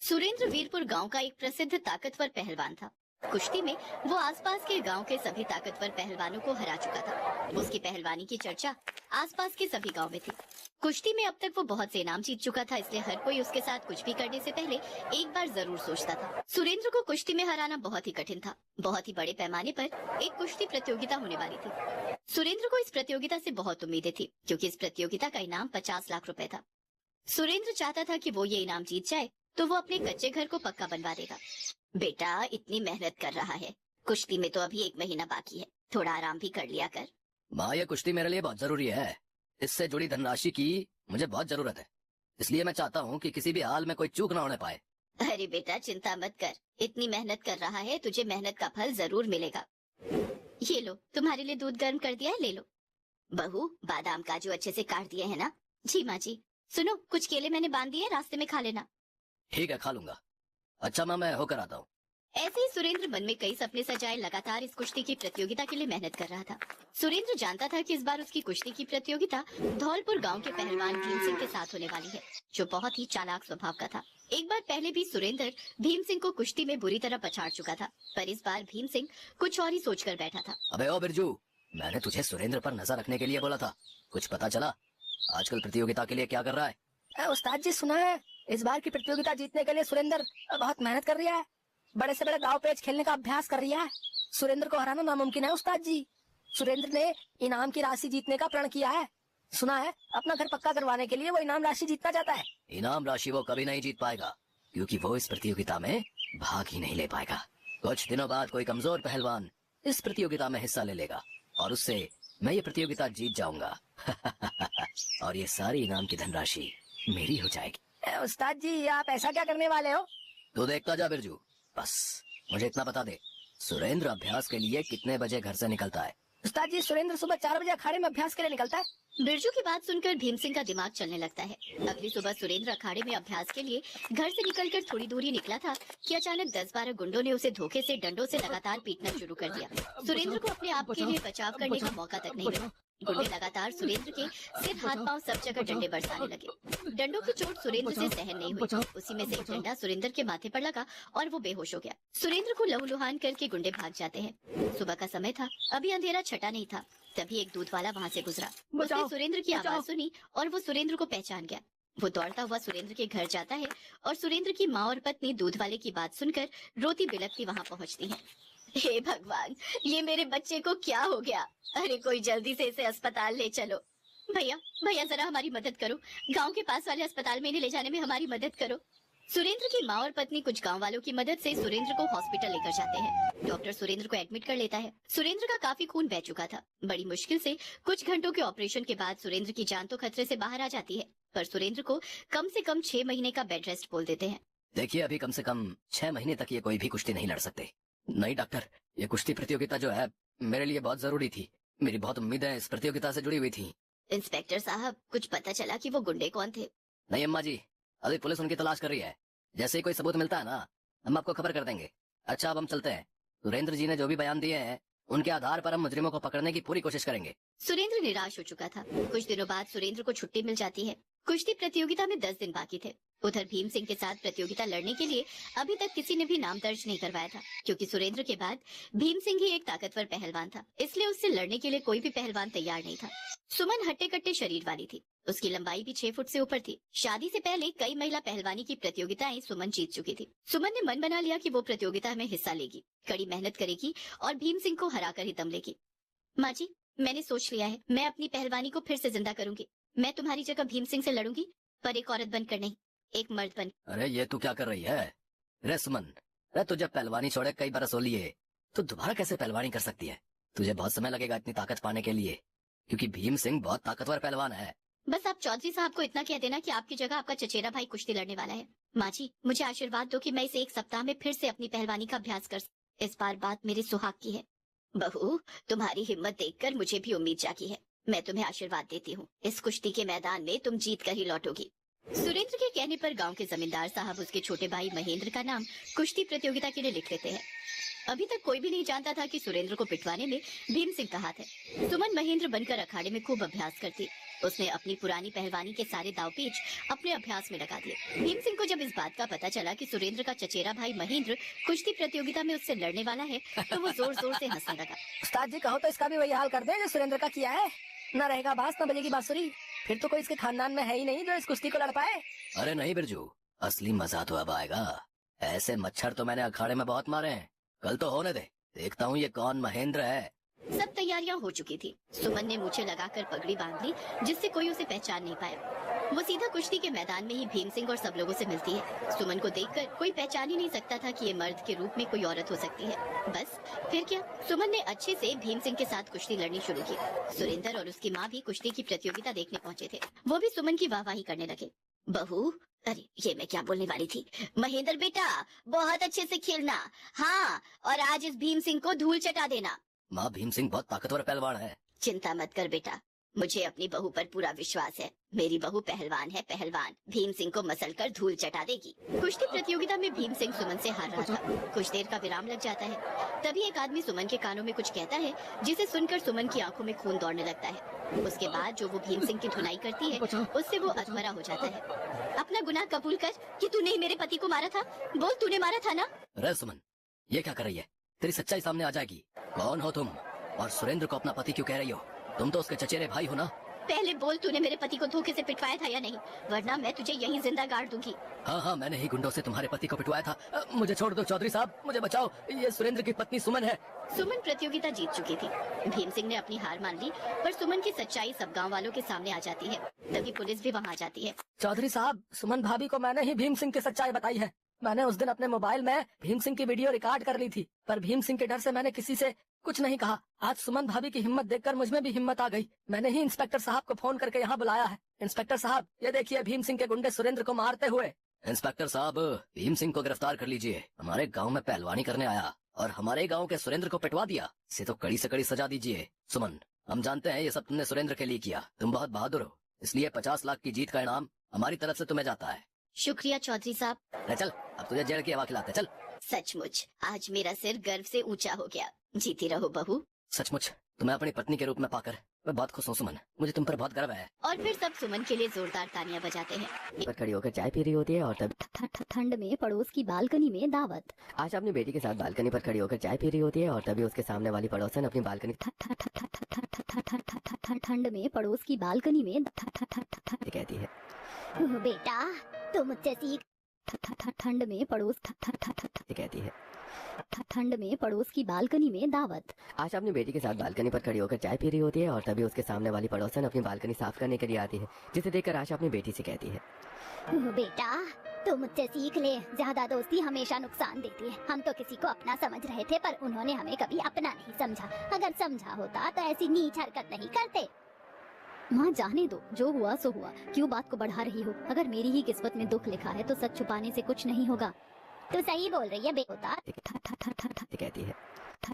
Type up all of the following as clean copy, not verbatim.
सुरेंद्र वीरपुर गांव का एक प्रसिद्ध ताकतवर पहलवान था। कुश्ती में वो आसपास के गांव के सभी ताकतवर पहलवानों को हरा चुका था। उसकी पहलवानी की चर्चा आसपास के सभी गांव में थी। कुश्ती में अब तक वो बहुत से इनाम जीत चुका था, इसलिए हर कोई उसके साथ कुछ भी करने से पहले एक बार जरूर सोचता था। सुरेंद्र को कुश्ती में हराना बहुत ही कठिन था। बहुत ही बड़े पैमाने पर एक कुश्ती प्रतियोगिता होने वाली थी। सुरेंद्र को इस प्रतियोगिता से बहुत उम्मीदें थी, क्योंकि इस प्रतियोगिता का इनाम 50 लाख रुपए था। सुरेंद्र चाहता था कि वो ये इनाम जीत जाए तो वो अपने कच्चे घर को पक्का बनवा देगा। बेटा इतनी मेहनत कर रहा है, कुश्ती में तो अभी 1 महीना बाकी है, थोड़ा आराम भी कर लिया कर। माँ, ये कुश्ती मेरे लिए बहुत जरूरी है। इससे जुड़ी धनराशि की मुझे बहुत जरूरत है, इसलिए मैं चाहता हूँ कि किसी भी हाल में कोई चूक ना होने पाए। अरे बेटा चिंता मत कर, इतनी मेहनत कर रहा है, तुझे मेहनत का फल जरूर मिलेगा। ये लो, तुम्हारे लिए दूध गर्म कर दिया है, ले लो। बहू, बादाम काजू अच्छे से काट दिए है ना? जी माँ जी। सुनो, कुछ केले मैंने बांध दिए, रास्ते में खा लेना। ठीक है, खा लूंगा। अच्छा माँ, मैं होकर आता हूँ। ऐसे ही सुरेंद्र मन में कई सपने सजाए लगातार इस कुश्ती की प्रतियोगिता के लिए मेहनत कर रहा था। सुरेंद्र जानता था कि इस बार उसकी कुश्ती की प्रतियोगिता धौलपुर गांव के पहलवान भीम सिंह के साथ होने वाली है, जो बहुत ही चालाक स्वभाव का था। एक बार पहले भी सुरेंद्र भीम सिंह को कुश्ती में बुरी तरह पछाड़ चुका था, पर इस बार भीम सिंह कुछ और ही सोचकर बैठा था। अबे ओ बिरजू, मैंने तुझे सुरेंद्र पर नजर रखने के लिए बोला था, कुछ पता चला? आजकल प्रतियोगिता के लिए क्या कर रहा है? उस्ताद जी, सुना है इस बार की प्रतियोगिता जीतने के लिए सुरेंद्र बहुत मेहनत कर रहा है। बड़े से बड़े दाव पेच खेलने का अभ्यास कर रहा है। सुरेंद्र को हराना नामुमकिन है उस्ताद जी। सुरेंद्र ने इनाम की राशि जीतने का प्रण किया है। सुना है अपना घर पक्का करवाने के लिए वो इनाम राशि जीतना चाहता है। इनाम राशि वो कभी नहीं जीत पाएगा, क्योंकि वो इस प्रतियोगिता में भाग ही नहीं ले पाएगा। कुछ दिनों बाद कोई कमजोर पहलवान इस प्रतियोगिता में हिस्सा ले लेगा और उससे मैं ये प्रतियोगिता जीत जाऊंगा। और ये सारी इनाम की धनराशि मेरी हो जाएगी। उस्ताद जी, आप ऐसा क्या करने वाले हो? तू देखता जा बिरजू, बस मुझे इतना बता दे, सुरेंद्र अभ्यास के लिए कितने बजे घर से निकलता है? उस्ताद जी, सुरेंद्र सुबह 4 बजे अखाड़े में अभ्यास के लिए निकलता है। बिरजू की बात सुनकर भीम सिंह का दिमाग चलने लगता है। अगली सुबह सुरेंद्र अखाड़े में अभ्यास के लिए घर से निकलकर थोड़ी दूर ही निकला था कि अचानक 10-12 गुंडों ने उसे धोखे से डंडों से लगातार पीटना शुरू कर दिया। सुरेंद्र को अपने आप के लिए बचाव करने का मौका तक नहीं मिला। गुंडे लगातार सुरेंद्र के सिर, हाथ पांव सब जगह डंडे बरसाने लगे। डंडों की चोट सुरेंद्र से सहन नहीं हुई। उसी में से एक डंडा सुरेंद्र के माथे पर लगा और वो बेहोश हो गया। सुरेंद्र को लहूलुहान करके गुंडे भाग जाते हैं। सुबह का समय था, अभी अंधेरा छटा नहीं था। तभी एक दूध वाला वहाँ से गुजरा। उसने सुरेंद्र की आवाज सुनी और वो सुरेंद्र को पहचान गया। वो दौड़ता हुआ सुरेंद्र के घर जाता है और सुरेंद्र की माँ और पत्नी दूध वाले की बात सुनकर रोती बिलखती वहाँ पहुँचती है। हे भगवान, ये मेरे बच्चे को क्या हो गया? अरे कोई जल्दी से इसे अस्पताल ले चलो। भैया भैया, जरा हमारी मदद करो, गांव के पास वाले अस्पताल में इन्हें ले जाने में हमारी मदद करो। सुरेंद्र की माँ और पत्नी कुछ गांव वालों की मदद से सुरेंद्र को हॉस्पिटल लेकर जाते हैं। डॉक्टर सुरेंद्र को एडमिट कर लेता है। सुरेंद्र का काफी खून बह चुका था। बड़ी मुश्किल से कुछ घंटों के ऑपरेशन के बाद सुरेंद्र की जान तो खतरे से बाहर आ जाती है, पर सुरेंद्र को कम से कम 6 महीने का बेड रेस्ट बोल देते हैं। देखिए, अभी कम से कम 6 महीने तक ये कोई भी कुश्ती नहीं लड़ सकते। नहीं डॉक्टर, ये कुश्ती प्रतियोगिता जो है मेरे लिए बहुत जरूरी थी। मेरी बहुत उम्मीदें इस प्रतियोगिता से जुड़ी हुई थी। इंस्पेक्टर साहब, कुछ पता चला कि वो गुंडे कौन थे? नहीं अम्मा जी, अभी पुलिस उनकी तलाश कर रही है। जैसे ही कोई सबूत मिलता है ना, हम आपको खबर कर देंगे। अच्छा, अब हम चलते हैं। सुरेंद्र जी ने जो भी बयान दिए हैं, उनके आधार पर हम मुजरिमों को पकड़ने की पूरी कोशिश करेंगे। सुरेंद्र निराश हो चुका था। कुछ दिनों बाद सुरेंद्र को छुट्टी मिल जाती है। कुश्ती प्रतियोगिता में 10 दिन बाकी थे। उधर भीम सिंह के साथ प्रतियोगिता लड़ने के लिए अभी तक किसी ने भी नाम दर्ज नहीं करवाया था, क्योंकि सुरेंद्र के बाद भीम सिंह ही एक ताकतवर पहलवान था, इसलिए उससे लड़ने के लिए कोई भी पहलवान तैयार नहीं था। सुमन हट्टे कट्टे शरीर वाली थी। उसकी लंबाई भी 6 फुट से ऊपर थी। शादी से पहले कई महिला पहलवानी की प्रतियोगिताएं सुमन जीत चुकी थी। सुमन ने मन बना लिया कि वो प्रतियोगिता में हिस्सा लेगी, कड़ी मेहनत करेगी और भीम सिंह को हरा कर ही दम लेगी। माँ जी, मैंने सोच लिया है, मैं अपनी पहलवानी को फिर से जिंदा करूंगी। मैं तुम्हारी जगह भीम सिंह से लड़ूंगी, पर एक औरत बनकर नहीं, एक मर्द बन। अरे ये तू क्या कर रही है? रे सुमन, अरे तुझे पहलवानी छोड़े कई बरस हो लिए, तो दोबारा कैसे पहलवानी कर सकती है? तुझे बहुत समय लगेगा इतनी ताकत पाने के लिए, क्योंकि भीम सिंह बहुत ताकतवर पहलवान है। बस आप चौधरी साहब को इतना कह देना कि आपकी जगह आपका चचेरा भाई कुश्ती लड़ने वाला है। माँ जी, मुझे आशीर्वाद दो कि मैं इसे 1 सप्ताह में फिर से अपनी पहलवानी का अभ्यास कर। इस बार बात मेरे सुहाग की है। बहू, तुम्हारी हिम्मत देखकर मुझे भी उम्मीद जागी है। मैं तुम्हें आशीर्वाद देती हूँ, इस कुश्ती के मैदान में तुम जीत कर ही लौटोगी। सुरेंद्र के कहने पर गांव के जमींदार साहब उसके छोटे भाई महेंद्र का नाम कुश्ती प्रतियोगिता के लिए लिख लेते हैं। अभी तक कोई भी नहीं जानता था कि सुरेंद्र को पिटवाने में भीम सिंह का हाथ है। सुमन महेंद्र बनकर अखाड़े में खूब अभ्यास करती। उसने अपनी पुरानी पहलवानी के सारे दावपेच अपने अभ्यास में लगा दिए। भीम सिंह को जब इस बात का पता चला कि सुरेंद्र का चचेरा भाई महेंद्र कुश्ती प्रतियोगिता में उससे लड़ने वाला है, तो वो जोर जोर से हंसने लगा। उस्ताद जी कहो तो इसका भी वही हाल कर दे जो सुरेंद्र का किया है। न रहेगा बांस न बजेगी बांसुरी। फिर तो कोई इसके खानदान में है ही नहीं जो इस कुश्ती को लड़ पाए। अरे नहीं बिरजू, असली मजा तो अब आएगा। ऐसे मच्छर तो मैंने अखाड़े में बहुत मारे हैं। कल तो होने दे, देखता हूँ ये कौन महेंद्र है। सब तैयारियां हो चुकी थी। सुमन ने मूछें लगाकर पगड़ी बांध ली, जिससे कोई उसे पहचान नहीं पाया। वो सीधा कुश्ती के मैदान में ही भीम सिंह और सब लोगों से मिलती है। सुमन को देखकर कोई पहचान ही नहीं सकता था कि ये मर्द के रूप में कोई औरत हो सकती है। बस फिर क्या, सुमन ने अच्छे से भीम सिंह के साथ कुश्ती लड़नी शुरू की। सुरेंद्र और उसकी माँ भी कुश्ती की प्रतियोगिता देखने पहुँचे थे। वो भी सुमन की वाहवाही करने लगे। बहू, अरे ये मैं क्या बोलने वाली थी। महेंद्र बेटा, बहुत अच्छे से खेलना। हाँ, और आज इस भीम सिंह को धूल चटा देना। माँ, भीम सिंह बहुत ताकतवर पहलवान है। चिंता मत कर बेटा, मुझे अपनी बहू पर पूरा विश्वास है। मेरी बहू पहलवान है, पहलवान। भीम सिंह को मसल कर धूल चटा देगी। कुश्ती प्रतियोगिता में भीम सिंह सुमन से हार रहा था। कुछ देर का विराम लग जाता है। तभी एक आदमी सुमन के कानों में कुछ कहता है, जिसे सुनकर सुमन की आंखों में खून दौड़ने लगता है। उसके बाद जो वो भीम सिंह की धुनाई करती है, उससे वो अधमरा हो जाता है। अपना गुनाह कबूल कर कि तूने ही मेरे पति को मारा था। बोल, तूने मारा था ना? रे सुमन, ये क्या कर रही है? तेरी सच्चाई सामने आ जाएगी। कौन हो तुम, और सुरेंद्र को अपना पति क्यों कह रही हो? तुम तो उसके चचेरे भाई हो ना। पहले बोल, तूने मेरे पति को धोखे से पिटवाया था या नहीं, वरना मैं तुझे यहीं जिंदा गाड़ दूंगी। हाँ, मैंने ही गुंडों से तुम्हारे पति को पिटवाया था। मुझे छोड़ दो चौधरी साहब, मुझे बचाओ। ये सुरेंद्र की पत्नी सुमन है। सुमन प्रतियोगिता जीत चुकी थी। भीम सिंह ने अपनी हार मान ली, पर सुमन की सच्चाई सब गांव वालों के सामने आ जाती है। तभी पुलिस भी वहाँ आ जाती है। चौधरी साहब, सुमन भाभी को मैंने ही भीम सिंह की सच्चाई बताई है। मैंने उस दिन अपने मोबाइल में भीम सिंह की वीडियो रिकॉर्ड कर ली थी, पर भीम सिंह के डर से मैंने किसी से कुछ नहीं कहा। आज सुमन भाभी की हिम्मत देखकर मुझ में भी हिम्मत आ गई। मैंने ही इंस्पेक्टर साहब को फोन करके यहाँ बुलाया है। इंस्पेक्टर साहब, ये देखिए भीम सिंह के गुंडे सुरेंद्र को मारते हुए। इंस्पेक्टर साहब, भीम सिंह को गिरफ्तार कर लीजिए। हमारे गांव में पहलवानी करने आया और हमारे गांव के सुरेंद्र को पिटवा दिया। इसे तो कड़ी से कड़ी सजा दीजिए। सुमन, हम जानते हैं ये सब तुमने सुरेंद्र के लिए किया। तुम बहुत बहादुर हो, इसलिए 50 लाख की जीत का इनाम हमारी तरफ से तुम्हें जाता है। शुक्रिया चौधरी साहब। चल, अब तुझे जेल की हवा खिलाते। चल। सचमुच आज मेरा सिर गर्व से ऊंचा हो गया। जीती रहो बहू। सचमुच तुम्हें अपनी पत्नी के रूप में पाकर मैं बहुत खुश हूँ सुमन। मुझे तुम पर बहुत गर्व है। और फिर सब सुमन के लिए जोरदार तालियां बजाते हैं। पर खड़ी होकर चाय पी रही होती है और तब ठंड में पड़ोस की बालकनी में दावत। आशा अपनी बेटी के साथ बालकनी पर खड़ी होकर चाय पी रही होती है और तभी उसके सामने वाली पड़ोसन अपनी बालकनी ठंड में पड़ोस की बालकनी में कहती है, बेटा तू मुझसे सीख। ठंड में पड़ोस कहती है। ठंड में पड़ोस की बालकनी में दावत। आशा अपनी बेटी के साथ बालकनी पर खड़ी होकर चाय पी रही होती है और तभी उसके सामने वाली पड़ोसन अपनी बालकनी साफ करने के लिए आती है, जिसे देखकर आशा अपनी बेटी से कहती है, बेटा तू मुझसे सीख ले। ज्यादा दोस्ती हमेशा नुकसान देती है। हम तो किसी को अपना समझ रहे थे, पर उन्होंने हमें कभी अपना नहीं समझा। अगर समझा होता तो ऐसी नीच हरकत नहीं करते। माँ जाने दो, जो हुआ सो हुआ। क्यों बात को बढ़ा रही हो? अगर मेरी ही किस्मत में दुख लिखा है तो सच छुपाने से कुछ नहीं होगा। तू सही बोल रही है बेटा। कहती है।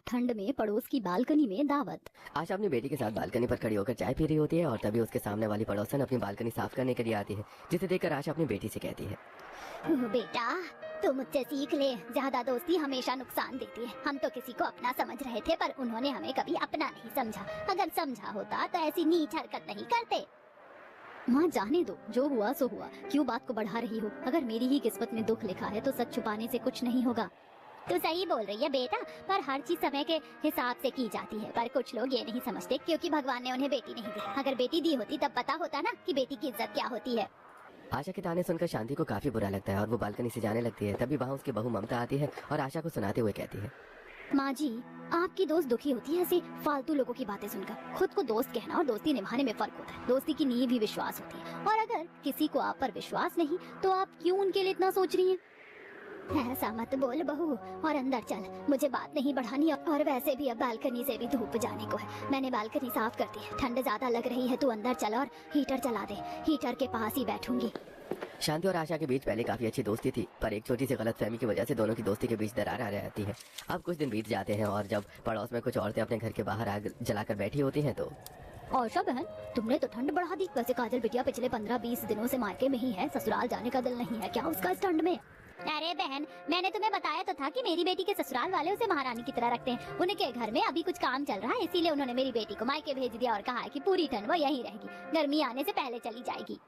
ठंड में पड़ोस की बालकनी में दावत। आशा अपनी बेटी के साथ बालकनी पर खड़ी होकर चाय पी रही होती है और तभी उसके सामने वाली पड़ोसन अपनी बालकनी साफ करने के लिए आती है, जिसे देखकर आशा अपनी बेटी से कहती है, बेटा तू मुझसे सीख ले। ज्यादा दोस्ती हमेशा नुकसान देती है। हम तो किसी को अपना समझ रहे थे, पर उन्होंने हमें कभी अपना नहीं समझा। अगर समझा होता तो ऐसी नीच हरकत नहीं करते। माँ जाने दो, जो हुआ सो हुआ। क्यों बात को बढ़ा रही हो? अगर मेरी ही किस्मत में दुख लिखा है तो सच छुपाने से कुछ नहीं होगा। तू सही बोल रही है बेटा, पर हर चीज समय के हिसाब से की जाती है। पर कुछ लोग ये नहीं समझते, क्योंकि भगवान ने उन्हें बेटी नहीं दी। अगर बेटी दी होती तब पता होता ना कि बेटी की इज्जत क्या होती है। आशा के ताने सुनकर शांति को काफी बुरा लगता है और वो बालकनी से जाने लगती है। तभी वहाँ उसकी बहू ममता आती है और आशा को सुनाते हुए कहती है, माँ जी, आपकी दोस्त दुखी होती है ऐसे फालतू लोगों की बातें सुनकर। खुद को दोस्त कहना और दोस्ती निभाने में फर्क होता है। दोस्ती की नींव भी विश्वास होती है, और अगर किसी को आप पर विश्वास नहीं तो आप क्यों उनके लिए इतना सोच रही हैं? ऐसा मत बोल बहू, और अंदर चल। मुझे बात नहीं बढ़ानी, और वैसे भी अब बालकनी से भी धूप जाने को है। मैंने बालकनी साफ कर दी है। ठंड ज्यादा लग रही है, तू अंदर चल और हीटर चला दे। हीटर के पास ही बैठूंगी। शांति और आशा के बीच पहले काफी अच्छी दोस्ती थी, पर एक छोटी सी गलतफहमी की वजह से दोनों की दोस्ती के बीच दरार आ जाती है। अब कुछ दिन बीत जाते हैं और जब पड़ोस में कुछ औरतें अपने घर के बाहर आग जलाकर बैठी होती हैं तो आशा बहन, तुमने तो ठंड बढ़ा दी। वैसे काजल बिटिया पिछले 15-20 दिनों से मायके में ही है। ससुराल जाने का दिल नहीं है क्या उसका इस ठंड में? अरे बहन, मैंने तुम्हें बताया तो था कि मेरी बेटी के ससुराल वाले उसे महारानी की तरह रखते हैं। उनके घर में अभी कुछ काम चल रहा है, इसीलिए उन्होंने मेरी बेटी को मायके भेज दिया और कहा है कि पूरी ठंड वो यहीं रहेगी, गर्मी आने से पहले चली जाएगी।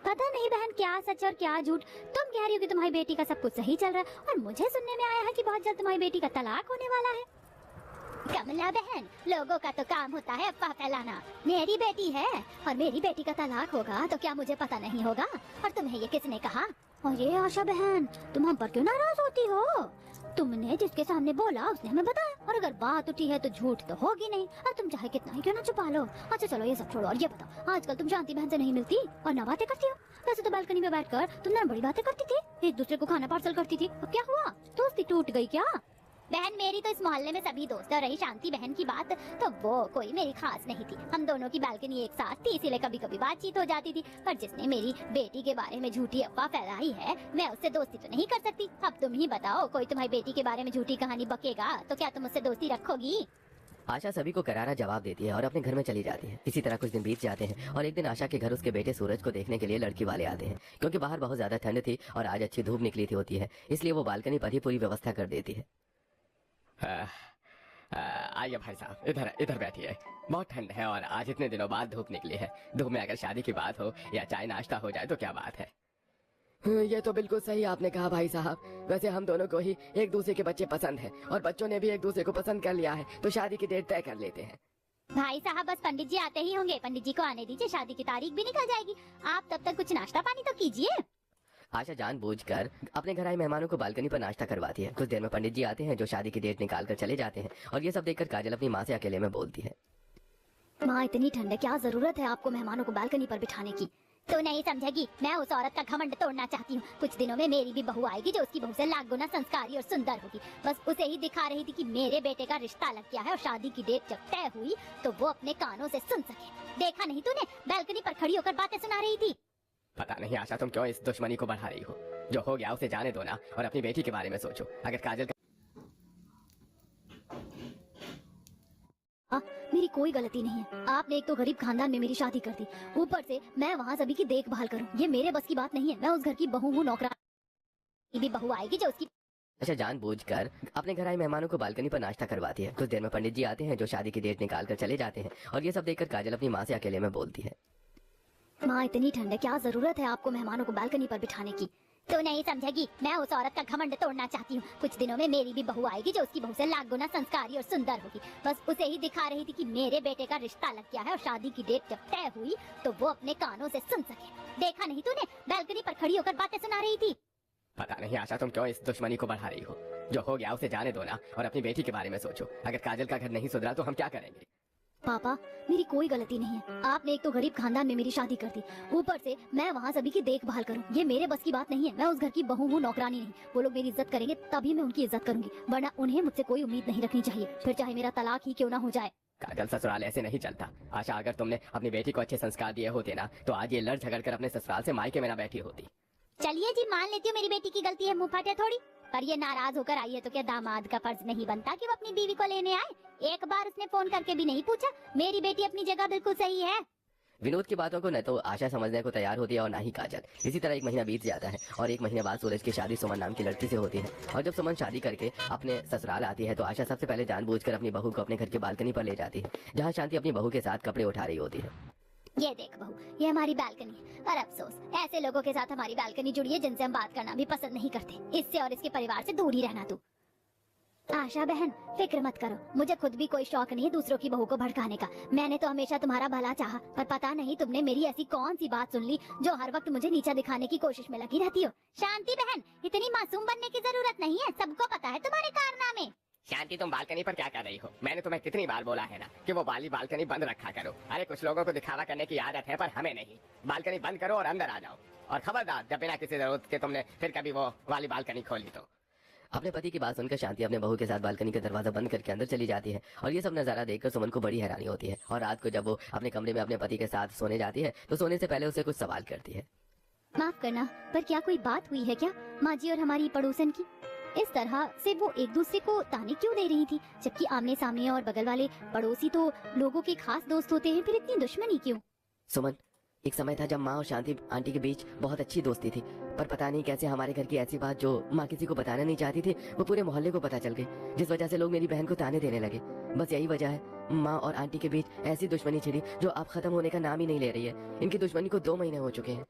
पता नहीं बहन क्या सच और क्या झूठ। तुम कह रही हो कि तुम्हारी बेटी का सब कुछ सही चल रहा है और मुझे सुनने में आया है कि बहुत जल्द तुम्हारी बेटी का तलाक होने वाला है। कमला बहन, लोगों का तो काम होता है अफवाह फैलाना। मेरी बेटी है और मेरी बेटी का तलाक होगा तो क्या मुझे पता नहीं होगा? और तुम्हें ये किसने कहा? अरे आशा बहन, तुम हम पर क्यों नाराज होती हो? तुमने जिसके सामने बोला उसने हमें बताया, और अगर बात उठी है तो झूठ तो होगी नहीं, और तुम चाहे कितना ही क्यों ना छुपा लो। अच्छा चलो ये सब छोड़ो और ये बताओ, आजकल तुम शांति बहन से नहीं मिलती और ना बातें करती हो। वैसे तो बालकनी में बैठकर तुम ना बड़ी बातें करती थी, एक दूसरे को खाना पार्सल करती थी। अब क्या हुआ, दोस्ती टूट गई क्या? बहन मेरी तो इस मोहल्ले में सभी दोस्त, और रही शांति बहन की बात तो वो कोई मेरी खास नहीं थी। हम दोनों की बालकनी एक साथ थी, इसीलिए कभी कभी बातचीत हो जाती थी। पर जिसने मेरी बेटी के बारे में झूठी अफवाह फैलाई है, मैं उससे दोस्ती तो नहीं कर सकती। अब तुम ही बताओ, कोई तुम्हारी बेटी के बारे में झूठी कहानी बकेगा तो क्या तुम उससे दोस्ती रखोगी? आशा सभी को करारा जवाब देती है और अपने घर में चली जाती है। इसी तरह कुछ दिन बीत जाते हैं और एक दिन आशा के घर उसके बेटे सूरज को देखने के लिए लड़की वाले आते हैं। क्योंकि बाहर बहुत ज्यादा ठंड थी और आज अच्छी धूप निकली थी होती है, इसलिए वो बालकनी पर ही पूरी व्यवस्था कर देती है। आइए भाई साहब, इधर इधर बैठिए। बहुत ठंड है और आज इतने दिनों बाद धूप निकली है। धूप में अगर शादी की बात हो या चाय नाश्ता हो जाए तो क्या बात है। ये तो बिल्कुल सही आपने कहा भाई साहब। वैसे हम दोनों को ही एक दूसरे के बच्चे पसंद हैं और बच्चों ने भी एक दूसरे को पसंद कर लिया है, तो शादी की डेट तय कर लेते हैं। भाई साहब बस पंडित जी आते ही होंगे, पंडित जी को आने दीजिए, शादी की तारीख भी निकल जाएगी। आप तब तक कुछ नाश्ता पानी तो कीजिए। आशा जानबूझकर अपने घर आए मेहमानों को बालकनी पर नाश्ता करवाती है। कुछ देर में पंडित जी आते हैं जो शादी की डेट निकाल कर चले जाते हैं और ये सब देखकर काजल अपनी माँ से अकेले में बोलती है, माँ इतनी ठंड है, क्या जरूरत है आपको मेहमानों को बालकनी पर बिठाने की? तो नहीं समझेगी, मैं उस औरत का घमंड तोड़ना चाहती हूँ। कुछ दिनों में मेरी भी बहू आएगी जो उसकी बहू से लाख गुना संस्कारी और सुंदर होगी। बस उसे ही दिखा रही थी कि मेरे बेटे का रिश्ता लग गया है, और शादी की डेट जब तय हुई तो वो अपने कानों से सुन सके। देखा नहीं तूने, बालकनी पर खड़ी होकर बातें सुना रही थी। पता नहीं आशा, तुम क्यों इस दुश्मनी को बढ़ा रही हो? जो हो गया उसे जाने दो ना, और अपनी बेटी के बारे में सोचो। अगर काजल का... मेरी कोई गलती नहीं है। आपने एक तो गरीब खानदान में मेरी शादी कर दी, ऊपर से मैं वहाँ सभी की देखभाल करूँ, ये मेरे बस की बात नहीं है। मैं उस घर की बहू हूँ, नौकरानी भी बहू आएगी जो उसकी... अच्छा जानबूझकर अपने घर आए मेहमानों को बालकनी पर नाश्ता करवाती है। कुछ देर में पंडित जी आते हैं जो शादी की डेट निकाल कर चले जाते हैं और ये सब देखकर काजल अपनी माँ से अकेले में बोलती है, माँ इतनी ठंड है, क्या जरूरत है आपको मेहमानों को बालकनी पर बिठाने की? तो नहीं समझेगी, मैं उस औरत का घमंड तोड़ना चाहती हूँ। कुछ दिनों में मेरी भी बहू आएगी जो उसकी बहू से लाख गुना संस्कारी और सुंदर होगी। बस उसे ही दिखा रही थी कि मेरे बेटे का रिश्ता लग गया है, और शादी की डेट जब तय हुई तो वो अपने कानों से सुन सके। देखा नहीं तूने, बालकनी पर खड़ी होकर बातें सुना रही थी। पता नहीं आशा, तुम क्यों इस दुश्मनी को बढ़ा रही हो? जो हो गया उसे जाने दो ना, और अपनी बेटी के बारे में सोचो। अगर काजल का घर नहीं सुधरा तो हम क्या करेंगे? पापा मेरी कोई गलती नहीं है। आपने एक तो गरीब खानदान में मेरी शादी कर दी, ऊपर से मैं वहाँ सभी की देखभाल करूँ, ये मेरे बस की बात नहीं है। मैं उस घर की बहू हूँ, नौकरानी नहीं। वो लोग मेरी इज्जत करेंगे तभी मैं उनकी इज्जत करूंगी, वरना उन्हें मुझसे कोई उम्मीद नहीं रखनी चाहिए, फिर चाहे मेरा तलाक ही क्यों ना हो जाए। काजल, ससुराल ऐसे नहीं चलता। आशा, अगर तुमने अपनी बेटी को अच्छे संस्कार दिए होते ना, तो आज ये लड़ झगड़ कर अपने ससुराल से मायके में ना बैठी होती। चलिए जी, मान लेती हूँ मेरी बेटी की गलती है, मुँह फटे थोड़ी, पर ये नाराज होकर आई है तो क्या दामाद का फर्ज नहीं बनता कि वो अपनी बीवी को लेने आए? एक बार उसने फोन करके भी नहीं पूछा। मेरी बेटी अपनी जगह बिल्कुल सही है। विनोद की बातों को न तो आशा समझने को तैयार होती है और ना ही काजल। इसी तरह एक महीना बीत जाता है और एक महीने बाद सूरज की शादी सुमन नाम की लड़की से होती है। और जब सुमन शादी करके अपने ससुराल आती है तो आशा सबसे पहले जानबूझकर अपनी बहू को अपने घर की बालकनी पर ले जाती है, जहाँ शांति अपनी बहू के साथ कपड़े उठा रही होती है। ये देख बहू, ये हमारी बालकनी है, और अफसोस ऐसे लोगों के साथ हमारी बालकनी जुड़ी है जिनसे हम बात करना भी पसंद नहीं करते। इससे और इसके परिवार से दूर ही रहना तू। आशा बहन फिक्र मत करो, मुझे खुद भी कोई शौक नहीं है दूसरों की बहू को भड़काने का। मैंने तो हमेशा तुम्हारा भला चाहा, पर पता नहीं तुमने मेरी ऐसी कौन सी बात सुन ली जो हर वक्त मुझे नीचा दिखाने की कोशिश में लगी रहती हो। शांति बहन, इतनी मासूम बनने की जरूरत नहीं है, सबको पता है तुम्हारे कारनामे। शांति, तुम बालकनी पर क्या कर रही हो? मैंने तुम्हें कितनी बार बोला है ना कि वो वाली बालकनी बंद रखा करो। अरे कुछ लोगों को दिखावा करने की आदत है, पर हमें नहीं। बालकनी बंद करो और अंदर आ जाओ, और खबरदार जब बिना किसी जरूरत के तुमने फिर कभी वो वाली बालकनी खोली तो। अपने पति की बात सुनकर शांति अपने बहू के साथ बालकनी का दरवाजा बंद करके अंदर चली जाती है और ये सब नजारा देखकर सुमन को बड़ी हैरानी होती है। और रात को जब वो अपने कमरे में अपने पति के साथ सोने जाती है तो सोने से पहले उसे कुछ सवाल करती है। माफ करना, पर क्या कोई बात हुई है क्या माँ जी और हमारी पड़ोसन की? इस तरह से वो एक दूसरे को ताने क्यों दे रही थी, जबकि आमने सामने और बगल वाले पड़ोसी तो लोगों के खास दोस्त होते हैं, फिर इतनी दुश्मनी क्यों? सुमन, एक समय था जब माँ और शांति आंटी के बीच बहुत अच्छी दोस्ती थी, पर पता नहीं कैसे हमारे घर की ऐसी बात जो माँ किसी को बताना नहीं चाहती थी वो पूरे मोहल्ले को पता चल गई, जिस वजह से लोग मेरी बहन को ताने देने लगे। बस यही वजह है माँ और आंटी के बीच ऐसी दुश्मनी छिड़ी जो अब खत्म होने का नाम ही नहीं ले रही है। इनकी दुश्मनी को 2 महीने हो चुके हैं।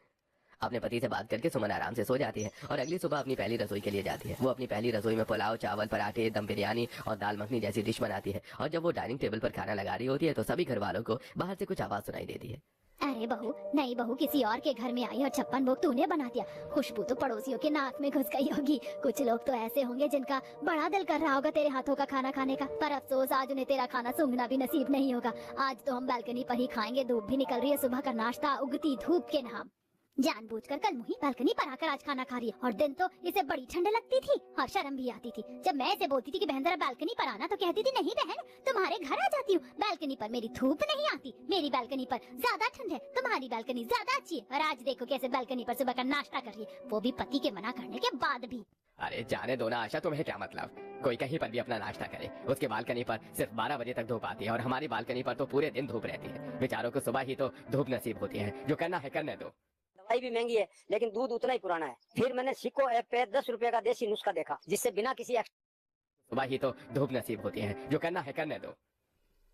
अपने पति से बात करके सुमन आराम से सो जाती है और अगली सुबह अपनी पहली रसोई के लिए जाती है। वो अपनी पहली रसोई में पुलाव, चावल, पराठे, दम बिरयानी और दाल मखनी जैसी डिश बनाती है। और जब वो डाइनिंग टेबल पर खाना लगा रही होती है तो सभी घर वालों को बाहर से कुछ आवाज सुनाई देती है। अरे बहू, नई बहू किसी और के घर में आई और 56 भोग तूने बना दिया। खुशबू तो पड़ोसियों के नाक में घुस गई होगी। कुछ लोग तो ऐसे होंगे जिनका बड़ा दिल कर रहा होगा तेरे हाथों का खाना खाने का, पर अफसोस आज उन्हें तेरा खाना सूंघना भी नसीब नहीं होगा। आज तो हम बालकनी पर ही खाएंगे। धूप भी निकल रही है, सुबह का नाश्ता उगती धूप के नाम। जानबूझकर कल मुही बालकनी पर आकर आज खाना खा रही है, और दिन तो इसे बड़ी ठंड लगती थी और शर्म भी आती थी। जब मैं इसे बोलती थी कि बहन जरा बालकनी पर आना तो कहती थी नहीं बहन, तुम्हारे घर आ जाती हूँ। बालकनी पर मेरी धूप नहीं आती, मेरी बालकनी पर ज्यादा ठंड है, तुम्हारी बालकनी ज्यादा अच्छी है। और आज देखो कैसे बालकनी पर सुबह का नाश्ता कर रही है, वो भी पति के मना करने के बाद भी। अरे जाने दो ना आशा, तुम्हें क्या मतलब? कोई कहीं पर भी अपना नाश्ता करे, उसके बालकनी पर सिर्फ 12 बजे तक धूप आती है और हमारी बालकनी पर तो पूरे दिन धूप रहती है। बेचारों को सुबह ही तो धूप नसीब होती है। जो करना है करने दो। दवाई भी महंगी है लेकिन दूध उतना ही पुराना है। फिर मैंने सिको ऐप पे 10 रुपए का देसी नुस्खा देखा जिससे बिना किसी सुबह ही तो धूप नसीब होती है। जो करना है करने दो।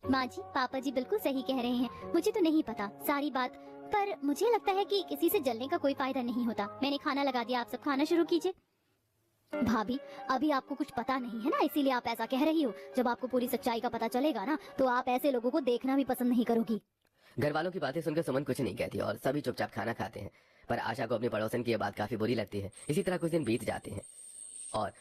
माँ जी, पापा जी बिल्कुल सही कह रहे हैं। मुझे तो नहीं पता सारी बात, पर मुझे लगता है कि किसी से जलने का कोई फायदा नहीं होता। मैंने खाना लगा दिया, आप सब खाना शुरू कीजिए। भाभी, अभी आपको कुछ पता नहीं है ना, इसीलिए आप ऐसा कह रही हो। जब आपको पूरी सच्चाई का पता चलेगा ना तो आप ऐसे लोगों को देखना भी पसंद नहीं करोगी। घर वालों की बातें सुनकर सुमन कुछ नहीं कहती और सभी चुपचाप खाना खाते हैं। पर आशा को अपनी पड़ोसन की यह बात काफी बुरी लगती है। इसी तरह कुछ दिन बीत जाते हैं और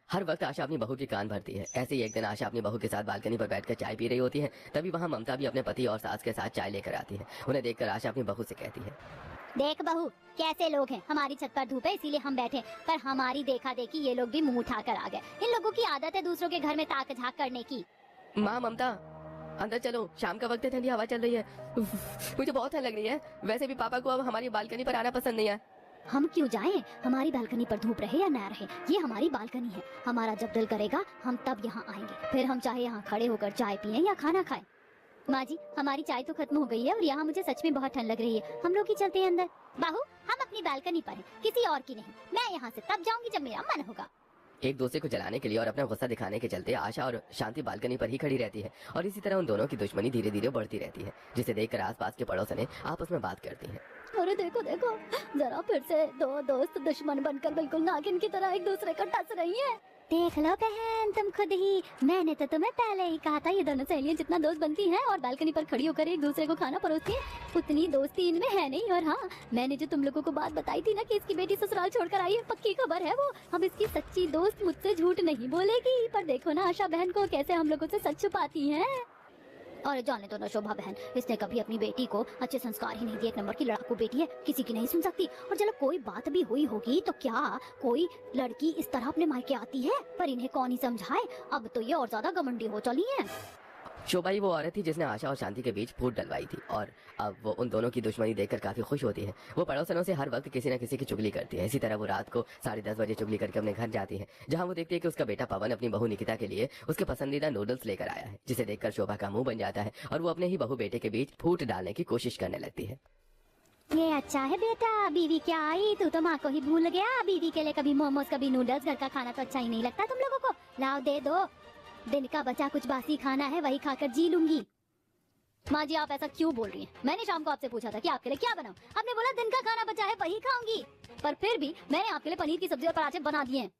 हर वक्त आशा अपनी बहू की कान भरती है। ऐसे ही एक दिन आशा अपनी बहू के साथ बालकनी पर बैठकर चाय पी रही होती है। तभी वहाँ ममता भी अपने पति और सास के साथ चाय लेकर आती है। उन्हें देखकर आशा अपनी बहू से कहती है, देख बहू, कैसे लोग हैं। हमारी छत पर धूप है इसीलिए हम बैठे, पर हमारी देखा देखी ये लोग भी मुंह उठाकर आ गए। इन लोगों की आदत है दूसरों के घर में ताक झाक करने की। माँ ममता अंदर चलो, शाम का वक्त है, ठंडी हवा चल रही है। मुझे बहुत ठंड लग रही है। वैसे भी पापा को अब हमारी बालकनी पर आना पसंद नहीं है। हम क्यों जाएं? हमारी बालकनी पर धूप रहे या ना रहे, ये हमारी बालकनी है। हमारा जब दिल करेगा हम तब यहाँ आएंगे, फिर हम चाहे यहाँ खड़े होकर चाय पिए या खाना खाएं। माँ जी, हमारी चाय तो खत्म हो गई है और यहाँ मुझे सच में बहुत ठंड लग रही है। हम लोग ही चलते हैं अंदर। बहू, हम अपनी बालकनी पर हैं, किसी और की नहीं। मैं यहाँ से तब जाऊंगी जब मेरा मन होगा। एक दूसरे को जलाने के लिए और अपना गुस्सा दिखाने के चलते आशा और शांति बालकनी पर ही खड़ी रहती है और इसी तरह उन दोनों की दुश्मनी धीरे धीरे बढ़ती रहती है, जिसे देखकर आसपास के पड़ोसने आपस में बात करती हैं। अरे देखो देखो, जरा फिर से दो दोस्त दुश्मन बनकर बिल्कुल नागिन की तरह एक दूसरे को टस रही हैं। देख लो बहन, तुम खुद ही, मैंने तो तुम्हें पहले ही कहा था ये दोनों सहेलियां जितना दोस्त बनती हैं और बालकनी पर खड़ी होकर एक दूसरे को खाना परोसती हैं, उतनी दोस्ती इनमें है नहीं। और हाँ, मैंने जो तुम लोगों को बात बताई थी ना कि इसकी बेटी ससुराल छोड़कर आई है, पक्की खबर है वो। अब इसकी सच्ची दोस्त मुझसे झूठ नहीं बोलेगी। पर देखो ना आशा बहन को कैसे हम लोगों से सच छुपाती है। और जाने दो ना शोभा बहन, इसने कभी अपनी बेटी को अच्छे संस्कार ही नहीं दिए। 1 नंबर की लड़ाकू बेटी है, किसी की नहीं सुन सकती। और चलो कोई बात भी हुई होगी तो क्या कोई लड़की इस तरह अपने मायके आती है? पर इन्हें कौन ही समझाए, अब तो ये और ज्यादा घमंडी हो चली है। शोभा ही वो औरत थी जिसने आशा और शांति के बीच फूट डलवाई थी और अब वो उन दोनों की दुश्मनी देखकर काफी खुश होती है। वो पड़ोसनों से हर वक्त किसी न किसी की चुगली करती है। इसी तरह वो रात को 10:30 बजे चुगली करके अपने घर जाती है, जहाँ वो देखती है कि उसका बेटा पवन अपनी बहू निकिता के लिए उसके पसंदीदा नूडल्स लेकर आया है, जिसे देखकर शोभा का मुंह बन जाता है और वो अपने ही बहू बेटे के बीच फूट डालने की कोशिश करने लगती है। ये अच्छा है बेटा, बीवी क्या आई, तू तो माँ को ही भूल गया। बीवी के लिए कभी मोमोज कभी नूडल्स, घर का खाना तो अच्छा ही नहीं लगता तुम लोगों को। लाओ दे दो, दिन का बचा कुछ बासी खाना है, वही खाकर जी लूंगी। माँ जी, आप ऐसा क्यों बोल रही हैं? मैंने शाम को आपसे पूछा था कि आपके लिए क्या बनाऊं, आपने बोला दिन का खाना बचा है वही खाऊंगी, पर फिर भी मैंने आपके लिए पनीर की सब्जी और पराठे बना दिए हैं।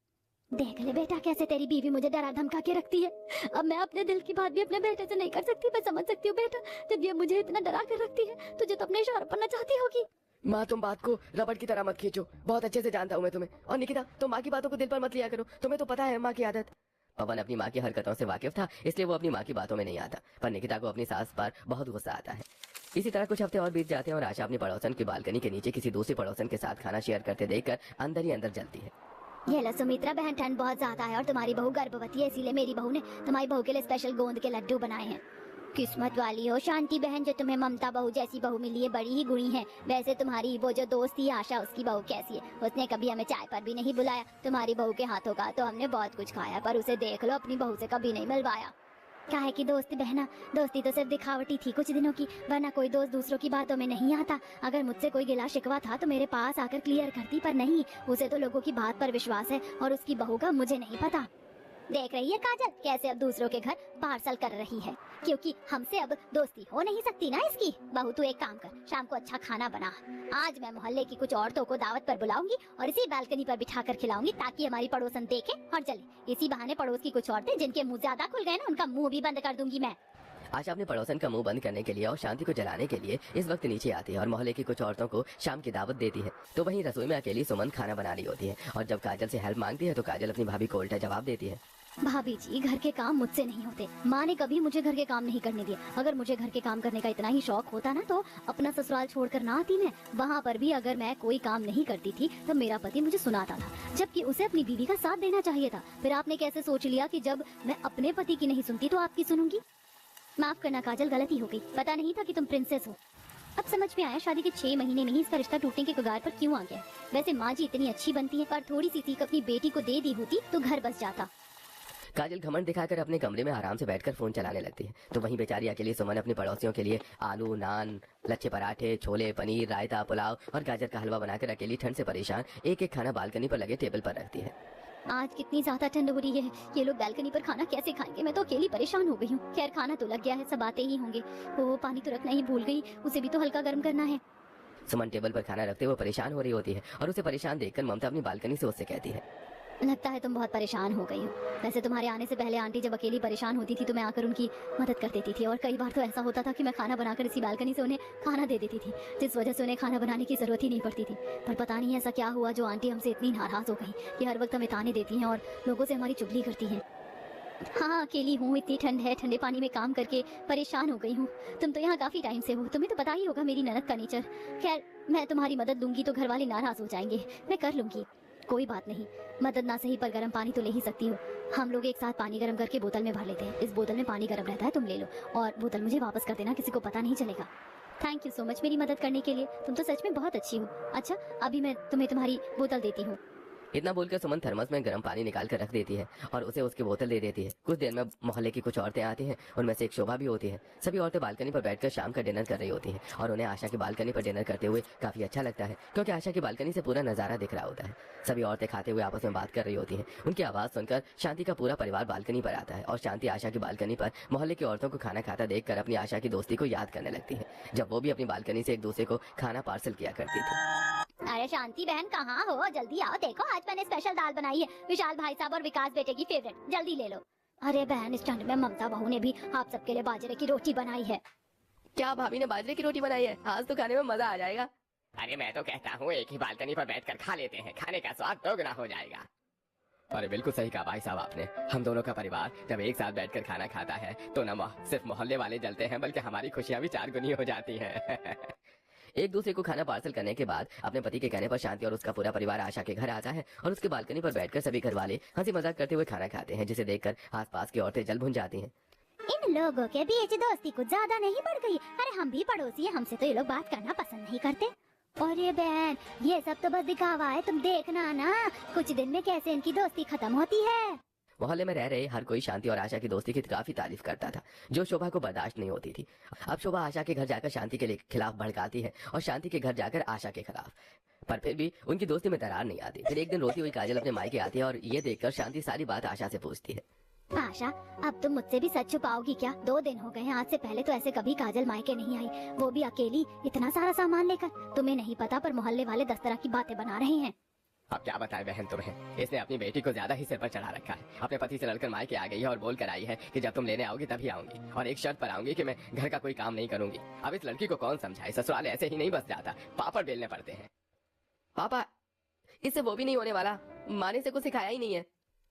देख ले बेटा कैसे तेरी बीवी मुझे डरा धमका के रखती है। अब मैं अपने दिल की बात भी अपने बेटे से नहीं कर सकती। मैं समझ सकती हूँ बेटा, जब ये मुझे इतना डरा कर रखती है तुझे तो अपने इशारों पर नचाती होगी। माँ, तुम बात को रबड़ की तरह मत खींचो, बहुत अच्छे से जानता हूँ मैं तुम्हें। और निकिता, तुम माँ की बातों को दिल पर मत लिया करो, तुम्हें तो पता है माँ की आदत। पवन अपनी माँ की हरकतों से वाकिफ था, इसलिए वो अपनी माँ की बातों में नहीं आता, पर निकिता को अपनी सास पर बहुत गुस्सा आता है। इसी तरह कुछ हफ्ते और बीत जाते हैं और आशा अपनी पड़ोसन की बालकनी के नीचे किसी दूसरी पड़ोसन के साथ खाना शेयर करते देखकर अंदर ही अंदर जलती है। ये लो सुमित्रा बहन, ठंड बहुत ज्यादा है और तुम्हारी बहू गर्भवती है, इसीलिए मेरी बहू ने तुम्हारी बहू के लिए स्पेशल गोंद के लड्डू बनाए हैं। किस्मत वाली हो शांति बहन, जो तुम्हें ममता बहू जैसी बहू मिली है, बड़ी ही गुणी है। वैसे तुम्हारी वो जो दोस्त थी आशा, उसकी बहू कैसी है? उसने कभी हमें चाय पर भी नहीं बुलाया। तुम्हारी बहू के हाथों का तो हमने बहुत कुछ खाया, पर उसे देख लो अपनी बहू से कभी नहीं मिलवाया। काहे की दोस्ती बहना, दोस्ती तो सिर्फ दिखावटी थी कुछ दिनों की, वरना कोई दोस्त दूसरों की बातों में नहीं आता। अगर मुझसे कोई गिला शिकवा था तो मेरे पास आकर क्लियर करती, पर नहीं, उसे तो लोगों की बात पर विश्वास है और उसकी बहू का मुझे नहीं पता। देख रही है काजल कैसे अब दूसरों के घर पार्सल कर रही है, क्योंकि हमसे अब दोस्ती हो नहीं सकती ना इसकी। बहू तू एक काम कर, शाम को अच्छा खाना बना। आज मैं मोहल्ले की कुछ औरतों को दावत पर बुलाऊंगी और इसी बालकनी पर बिठाकर खिलाऊंगी, ताकि हमारी पड़ोसन देखे और चले। इसी बहाने पड़ोस की कुछ औरतें जिनके मुंह ज्यादा खुल गए ना, उनका मुंह भी बंद कर दूंगी मैं। आशा अपने पड़ोसन का मुंह बंद करने के लिए और शांति को जलाने के लिए इस वक्त नीचे आती है और मोहल्ले की कुछ औरतों को शाम की दावत देती है। तो वहीं रसोई में अकेली सुमन खाना बना रही होती है और जब काजल से हेल्प मांगती है तो काजल अपनी भाभी को उल्टा जवाब देती है। भाभी जी, घर के काम मुझसे नहीं होते। माँ ने कभी मुझे घर के काम नहीं करने दिए। अगर मुझे घर के काम करने का इतना ही शौक होता ना तो अपना ससुराल छोड़कर ना आती मैं। वहाँ पर भी अगर मैं कोई काम नहीं करती थी तो मेरा पति मुझे सुनाता था, जबकि उसे अपनी बीवी का साथ देना चाहिए था। फिर आपने कैसे सोच लिया कि जब मैं अपने पति की नहीं सुनती तो आपकी सुनूंगी? माफ करना काजल, गलती हो गई। पता नहीं था कि तुम प्रिंसेस हो। अब समझ में आया शादी के 6 महीने में ही इसका रिश्ता टूटने के कगार पर क्यों आ गया। वैसे माँ जी इतनी अच्छी बनती है, पर थोड़ी सी सीख अपनी बेटी को दे दी होती तो घर बस जाता। काजल घमंड दिखाकर अपने कमरे में आराम से बैठकर फोन चलाने लगती है। तो वहीं बेचारी अकेली सुमन अपने पड़ोसियों के लिए आलू, नान, लच्छे पराठे, छोले, पनीर, रायता, पुलाव और गाजर का हलवा बनाकर अकेली ठंड से परेशान एक एक खाना बालकनी पर लगे टेबल पर रखती है। आज कितनी ज्यादा ठंड हो रही है, ये लोग बालकनी पर खाना कैसे खाएंगे? मैं तो अकेली परेशान हो गई हूँ। खैर खाना तो लग गया है, सब आते ही होंगे। वो पानी तो रखना ही भूल गई, उसे भी तो हल्का गर्म करना है। सुमन टेबल पर खाना रखते हुए परेशान हो रही होती है और उसे परेशान देखकर ममता अपनी बालकनी से उससे कहती है, लगता है तुम बहुत परेशान हो गई हो। वैसे तुम्हारे आने से पहले आंटी जब अकेली परेशान होती थी तो मैं आकर उनकी मदद कर देती थी, और कई बार तो ऐसा होता था कि मैं खाना बनाकर इसी बालकनी से उन्हें खाना दे देती थी, जिस वजह से उन्हें खाना बनाने की जरूरत ही नहीं पड़ती थी। पर पता नहीं ऐसा क्या हुआ जो आंटी हमसे इतनी नाराज हो गई कि हर वक्त हमें ताने देती हैं और लोगों से हमारी चुगली करती हैं। हाँ, अकेली हूँ, इतनी ठंड है, ठंडे पानी में काम करके परेशान हो गई हूँ। तुम तो यहाँ काफी टाइम से हो, तुम्हें तो पता ही होगा मेरी ननद का नेचर। खैर मैं तुम्हारी मदद लूंगी तो घर वाले नाराज हो जाएंगे, मैं कर लूंगी, कोई बात नहीं। मदद ना सही पर गर्म पानी तो ले ही सकती हो। हम लोग एक साथ पानी गर्म करके बोतल में भर लेते हैं। इस बोतल में पानी गर्म रहता है, तुम ले लो और बोतल मुझे वापस कर देना, किसी को पता नहीं चलेगा। थैंक यू सो मच मेरी मदद करने के लिए, तुम तो सच में बहुत अच्छी हो। अच्छा अभी मैं तुम्हें तुम्हारी बोतल देती हूँ। इतना बोलकर सुमन थर्मस में गर्म पानी निकाल कर रख देती है और उसे उसकी बोतल दे देती है। कुछ देर में मोहल्ले की कुछ औरतें आती हैं, उनमें से एक शोभा भी होती है। सभी औरतें बालकनी पर बैठकर शाम का डिनर कर रही होती हैं और उन्हें आशा की बालकनी पर डिनर करते हुए काफी अच्छा लगता है, क्योंकि आशा की बालकनी से पूरा नजारा दिख रहा होता है। सभी औरतें खाते हुए आपस में बात कर रही होती हैं। उनकी आवाज सुनकर शांति का पूरा परिवार बालकनी पर आता है और शांति आशा की बालकनी पर मोहल्ले की औरतों को खाना खाता देखकर अपनी आशा की दोस्ती को याद करने लगती है, जब वो भी अपनी बालकनी से एक दूसरे को खाना पार्सल किया करती थी। अरे शांति बहन कहाँ हो, जल्दी आओ, देखो आज मैंने स्पेशल दाल बनाई है, विशाल भाई साहब और विकास बेटे की फेवरेट, जल्दी ले लो। अरे बहन इस ठंड में ममता बहू ने भी आप सबके लिए बाजरे की रोटी बनाई है। क्या भाभी ने बाजरे की रोटी बनाई है? आज तो खाने में मजा आ जाएगा। अरे मैं तो कहता हूँ एक ही बालकनी पर बैठकर खा लेते हैं, खाने का स्वाद दोगुना हो जाएगा। अरे बिल्कुल सही कहा भाई साहब आपने। हम दोनों का परिवार जब एक साथ बैठकर खाना खाता है तो न सिर्फ मोहल्ले वाले जलते हैं बल्कि हमारी खुशियाँ भी 4 गुनी हो जाती है। एक दूसरे को खाना पार्सल करने के बाद अपने पति के कहने पर शांति और उसका पूरा परिवार आशा के घर आता है और उसके बालकनी पर बैठकर सभी घर वाले हंसी मजाक करते हुए खाना खाते हैं, जिसे देखकर आसपास की औरतें जल भुन जाती हैं। इन लोगों के बीच दोस्ती कुछ ज्यादा नहीं बढ़ गई? अरे हम भी पड़ोसी हैं, हमसे तो ये लोग बात करना पसंद नहीं करते। अरे बहन ये सब तो बस दिखावा है, तुम देखना ना कुछ दिन में कैसे इनकी दोस्ती खत्म होती है। मोहल्ले में रह रहे हर कोई शांति और आशा की दोस्ती की काफी तारीफ करता था, जो शोभा को बर्दाश्त नहीं होती थी। अब शोभा आशा के घर जाकर शांति के खिलाफ भड़काती है और शांति के घर जाकर आशा के खिलाफ, पर फिर भी उनकी दोस्ती में दरार नहीं आती। फिर एक दिन रोती हुई काजल अपने मायके आती है और ये देखकर शांति सारी बात आशा से पूछती है। आशा अब तुम मुझसे भी सच छुपाओगी क्या? 2 दिन हो गए हैं, आज से पहले तो ऐसे कभी काजल मायके नहीं आई, वो भी अकेली, इतना सारा सामान लेकर। तुम्हें नहीं पता पर मोहल्ले वाले 10 तरह की बातें बना रहे हैं। अब क्या बताएं बहन तुम्हें, इसने अपनी बेटी को ज्यादा ही सिर पर चढ़ा रखा है। अपने पति से लड़कर मायके आ गई है और बोल कर आई है कि जब तुम लेने आओगी तभी आऊंगी, और एक शर्त पर आऊंगी कि मैं घर का कोई काम नहीं करूंगी। अब इस लड़की को कौन समझाए, ससुराल ऐसे ही नहीं बस जाता, पापड़ बेलने पड़ते हैं। पापा इससे वो भी नहीं होने वाला, माँ ने इसे कुछ सिखाया ही नहीं है।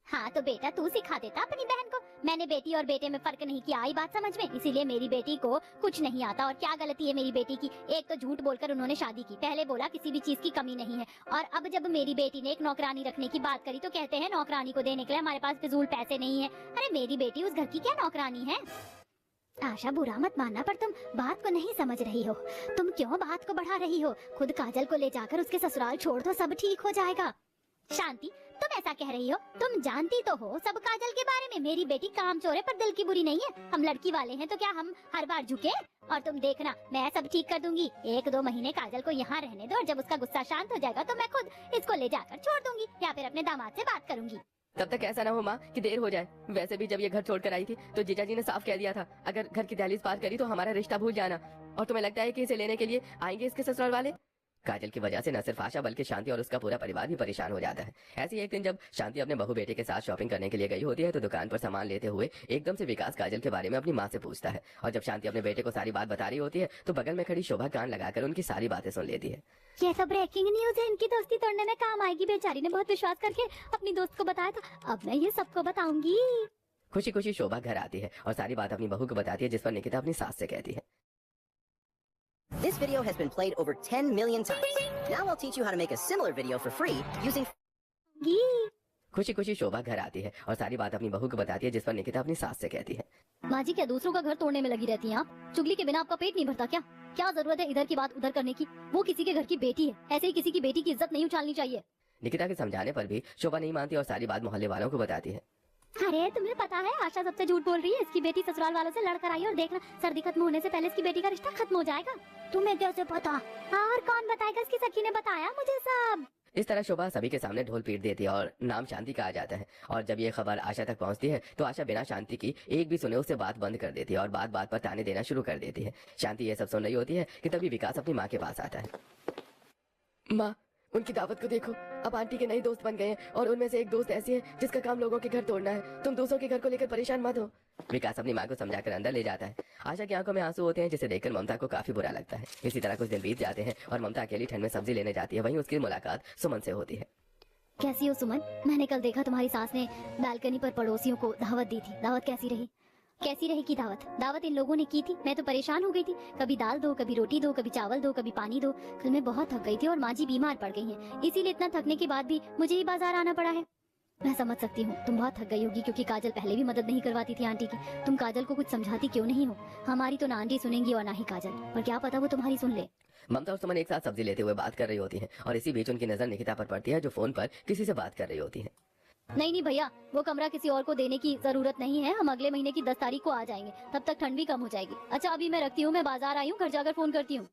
हाँ तो बेटा तू सिखा देता अपनी बहन को। मैंने बेटी और बेटे में फर्क नहीं किया, आई बात समझ में, इसीलिए मेरी बेटी को कुछ नहीं आता। और क्या गलती है मेरी बेटी की? एक तो झूठ बोलकर उन्होंने शादी की, पहले बोला किसी भी चीज की कमी नहीं है, और अब जब मेरी बेटी ने एक नौकरानी रखने की बात करी तो कहते हैं नौकरानी को देने के लिए हमारे पास फिजूल पैसे नहीं है। अरे मेरी बेटी उस घर की क्या नौकरानी है? आशा बुरा मत मानना पर तुम बात को नहीं समझ रही हो। तुम क्यों बात को बढ़ा रही हो? खुद काजल को ले जाकर उसके ससुराल छोड़ दो, सब ठीक हो जाएगा। शांति, तुम ऐसा कह रही हो? तुम जानती तो हो सब काजल के बारे में। मेरी बेटी कामचोर है पर दिल की बुरी नहीं है। हम लड़की वाले हैं तो क्या हम हर बार झुके? और तुम देखना, मैं सब ठीक कर दूंगी। 1-2 महीने काजल को यहाँ रहने दो और जब उसका गुस्सा शांत हो जाएगा तो मैं खुद इसको ले जाकर छोड़ दूंगी या फिर अपने दामाद से बात करूंगी। तब तक ऐसा ना हो माँ कि देर हो जाए। वैसे भी जब ये घर छोड़कर आई थी तो जीजा जी ने साफ कह दिया था, अगर घर की दहलीज पार करी तो हमारा रिश्ता भूल जाना। और तुम्हें लगता है कि इसे लेने के लिए आएंगे इसके ससुराल वाले? काजल की वजह से न सिर्फ आशा बल्कि शांति और उसका पूरा परिवार भी परेशान हो जाता है। ऐसे एक दिन जब शांति अपने बहू बेटे के साथ शॉपिंग करने के लिए गई होती है तो दुकान पर सामान लेते हुए एकदम से विकास काजल के बारे में अपनी माँ से पूछता है। और जब शांति अपने बेटे को सारी बात बता रही होती है तो बगल में खड़ी शोभा कान लगाकर उनकी सारी बातें सुन लेती है। ये तो ब्रेकिंग न्यूज है, इनकी दोस्ती तोड़ने में काम आएगी। बेचारी ने बहुत विश्वास करके अपनी दोस्त को बताया था, अब मैं ये सबको बताऊंगी। खुशी खुशी शोभा घर आती है और सारी बात अपनी बहू को बताती है, जिस पर निकिता अपनी सास से कहती है, This video has been played over 10 million times. Now I'll teach you how to make a similar video for free using खुशी खुशी शोभा घर आती है और सारी बात अपनी बहू को बताती है, जिस पर निकिता अपनी सास से कहती है, माँ जी क्या दूसरों का घर तोड़ने में लगी रहती हैं आप? चुगली के बिना आपका पेट नहीं भरता क्या? क्या जरूरत है इधर की बात उधर करने की? वो किसी के घर की बेटी है, ऐसे ही किसी की बेटी की इज्जत नहीं उछालनी चाहिए। निकिता के समझाने पर भी शोभा नहीं मानती और सारी बात मोहल्ले वालों को बताती है। अरे तुम्हें पता है आशा सबसे झूठ बोल रही है। इसकी बेटी ससुराल वालों से लड़कर आई और देखना सर्दी खत्म होने से पहले इसकी बेटी का रिश्ता खत्म हो जाएगा। तुम्हें कैसे पता? और कौन बताएगा? इसकी सखी ने बताया मुझे सब। इस तरह शोभा सभी के सामने ढोल पीट देती है और नाम शांति का आ जाता है। और जब ये खबर आशा तक पहुंचती है तो आशा बिना शांति की एक भी सुने उसे बात बंद कर देती है और बात बात पर ताने देना शुरू कर देती है। शांति ये सब सुन रही होती है कि तभी विकास अपनी माँ के पास आता है। माँ, उनकी दावत को देखो, अब आंटी के नए दोस्त बन गए हैं और उनमें से एक दोस्त ऐसी है जिसका काम लोगों के घर तोड़ना है। तुम दूसरों के घर को लेकर परेशान मत हो। विकास अपनी माँ को समझाकर अंदर ले जाता है। आशा की आंखों में आंसू होते हैं, जिसे देखकर ममता को काफी बुरा लगता है। इसी तरह कुछ दिन बीत जाते हैं और ममता अकेली ठंड में सब्जी लेने जाती है। वहीं उसकी मुलाकात सुमन से होती है। कैसी हो सुमन? मैंने कल देखा तुम्हारी सास ने बालकनी पर पड़ोसियों को दावत दी थी। दावत कैसी रही? कैसी रहेगी दावत? दावत इन लोगों ने की थी, मैं तो परेशान हो गई थी। कभी दाल दो, कभी रोटी दो, कभी चावल दो, कभी पानी दो। कल मैं बहुत थक गई थी और माँ जी बीमार पड़ गई हैं, इसीलिए इतना थकने के बाद भी मुझे ही बाजार आना पड़ा है। मैं समझ सकती हूँ तुम बहुत थक गई होगी, क्योंकि काजल पहले भी मदद नहीं करवाती थी आंटी की। तुम काजल को कुछ समझाती क्यों नहीं हो? हमारी तो ना आंटी सुनेंगी और ना ही काजल, पर क्या पता वो तुम्हारी सुन ले। ममता और सुमन एक साथ सब्जी लेते हुए बात कर रही होती हैं और इसी बीच उनकी नजर निकिता पर पड़ती है, जो फोन पर किसी से बात कर रही होती है। नहीं भैया, वो कमरा किसी और को देने की जरूरत नहीं है। हम अगले महीने की 10 तारीख को आ जाएंगे, तब तक ठंड भी कम हो जाएगी। अच्छा अभी मैं रखती हूँ, मैं बाजार आई हूँ, घर जाकर फोन करती हूँ।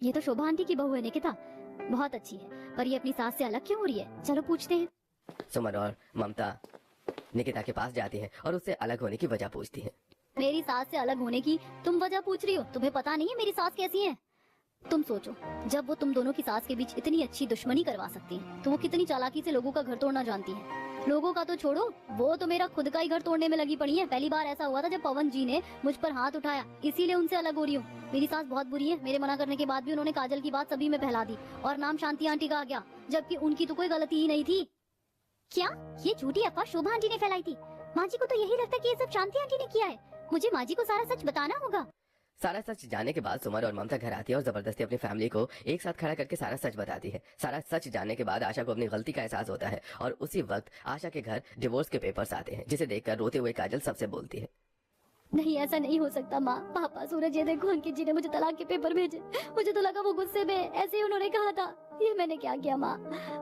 ये तो शोभा आंटी की बहू है निकिता, बहुत अच्छी है, पर ये अपनी सास से अलग क्यों हो रही है? चलो पूछते हैं। सुमन और ममता निकिता के पास जाती है और उससे अलग होने की वजह पूछती है। मेरी सास से अलग होने की तुम वजह पूछ रही हो? तुम्हें पता नहीं है मेरी सास कैसी है? तुम सोचो, जब वो तुम दोनों की सास के बीच इतनी अच्छी दुश्मनी करवा सकती है तो वो कितनी चालाकी से लोगों का घर तोड़ना जानती है। लोगों का तो छोड़ो, वो तो मेरा खुद का ही घर तोड़ने में लगी पड़ी है। पहली बार ऐसा हुआ था जब पवन जी ने मुझ पर हाथ उठाया, इसीलिए उनसे अलग हो रही हूँ। मेरी सास बहुत बुरी है, मेरे मना करने के बाद भी उन्होंने काजल की बात सभी में फैला दी और नाम शांति आंटी का आ गया, जबकि उनकी तो कोई गलती ही नहीं थी। क्या ये झूठी अफवाह शोभा आंटी ने फैलाई थी? माँ जी को तो यही लगता है कि ये सब शांति आंटी ने किया है। मुझे माँ जी को सारा सच बताना होगा। सारा सच जानने के बाद सुमन और ममता घर आती है और जबरदस्ती अपनी फैमिली को एक साथ खड़ा करके सारा सच बताती है। सारा सच जानने के बाद आशा को अपनी गलती का एहसास होता है और उसी वक्त आशा के घर डिवोर्स के पेपर्स आते हैं, जिसे देखकर रोते हुए काजल सबसे बोलती है, नहीं ऐसा नहीं हो सकता माँ। पापा सूरज, ये देखो अंकित जी ने मुझे तलाक के पेपर भेजे। मुझे तो लगा वो गुस्से में ऐसे ही उन्होंने कहा था। ये मैंने क्या किया माँ?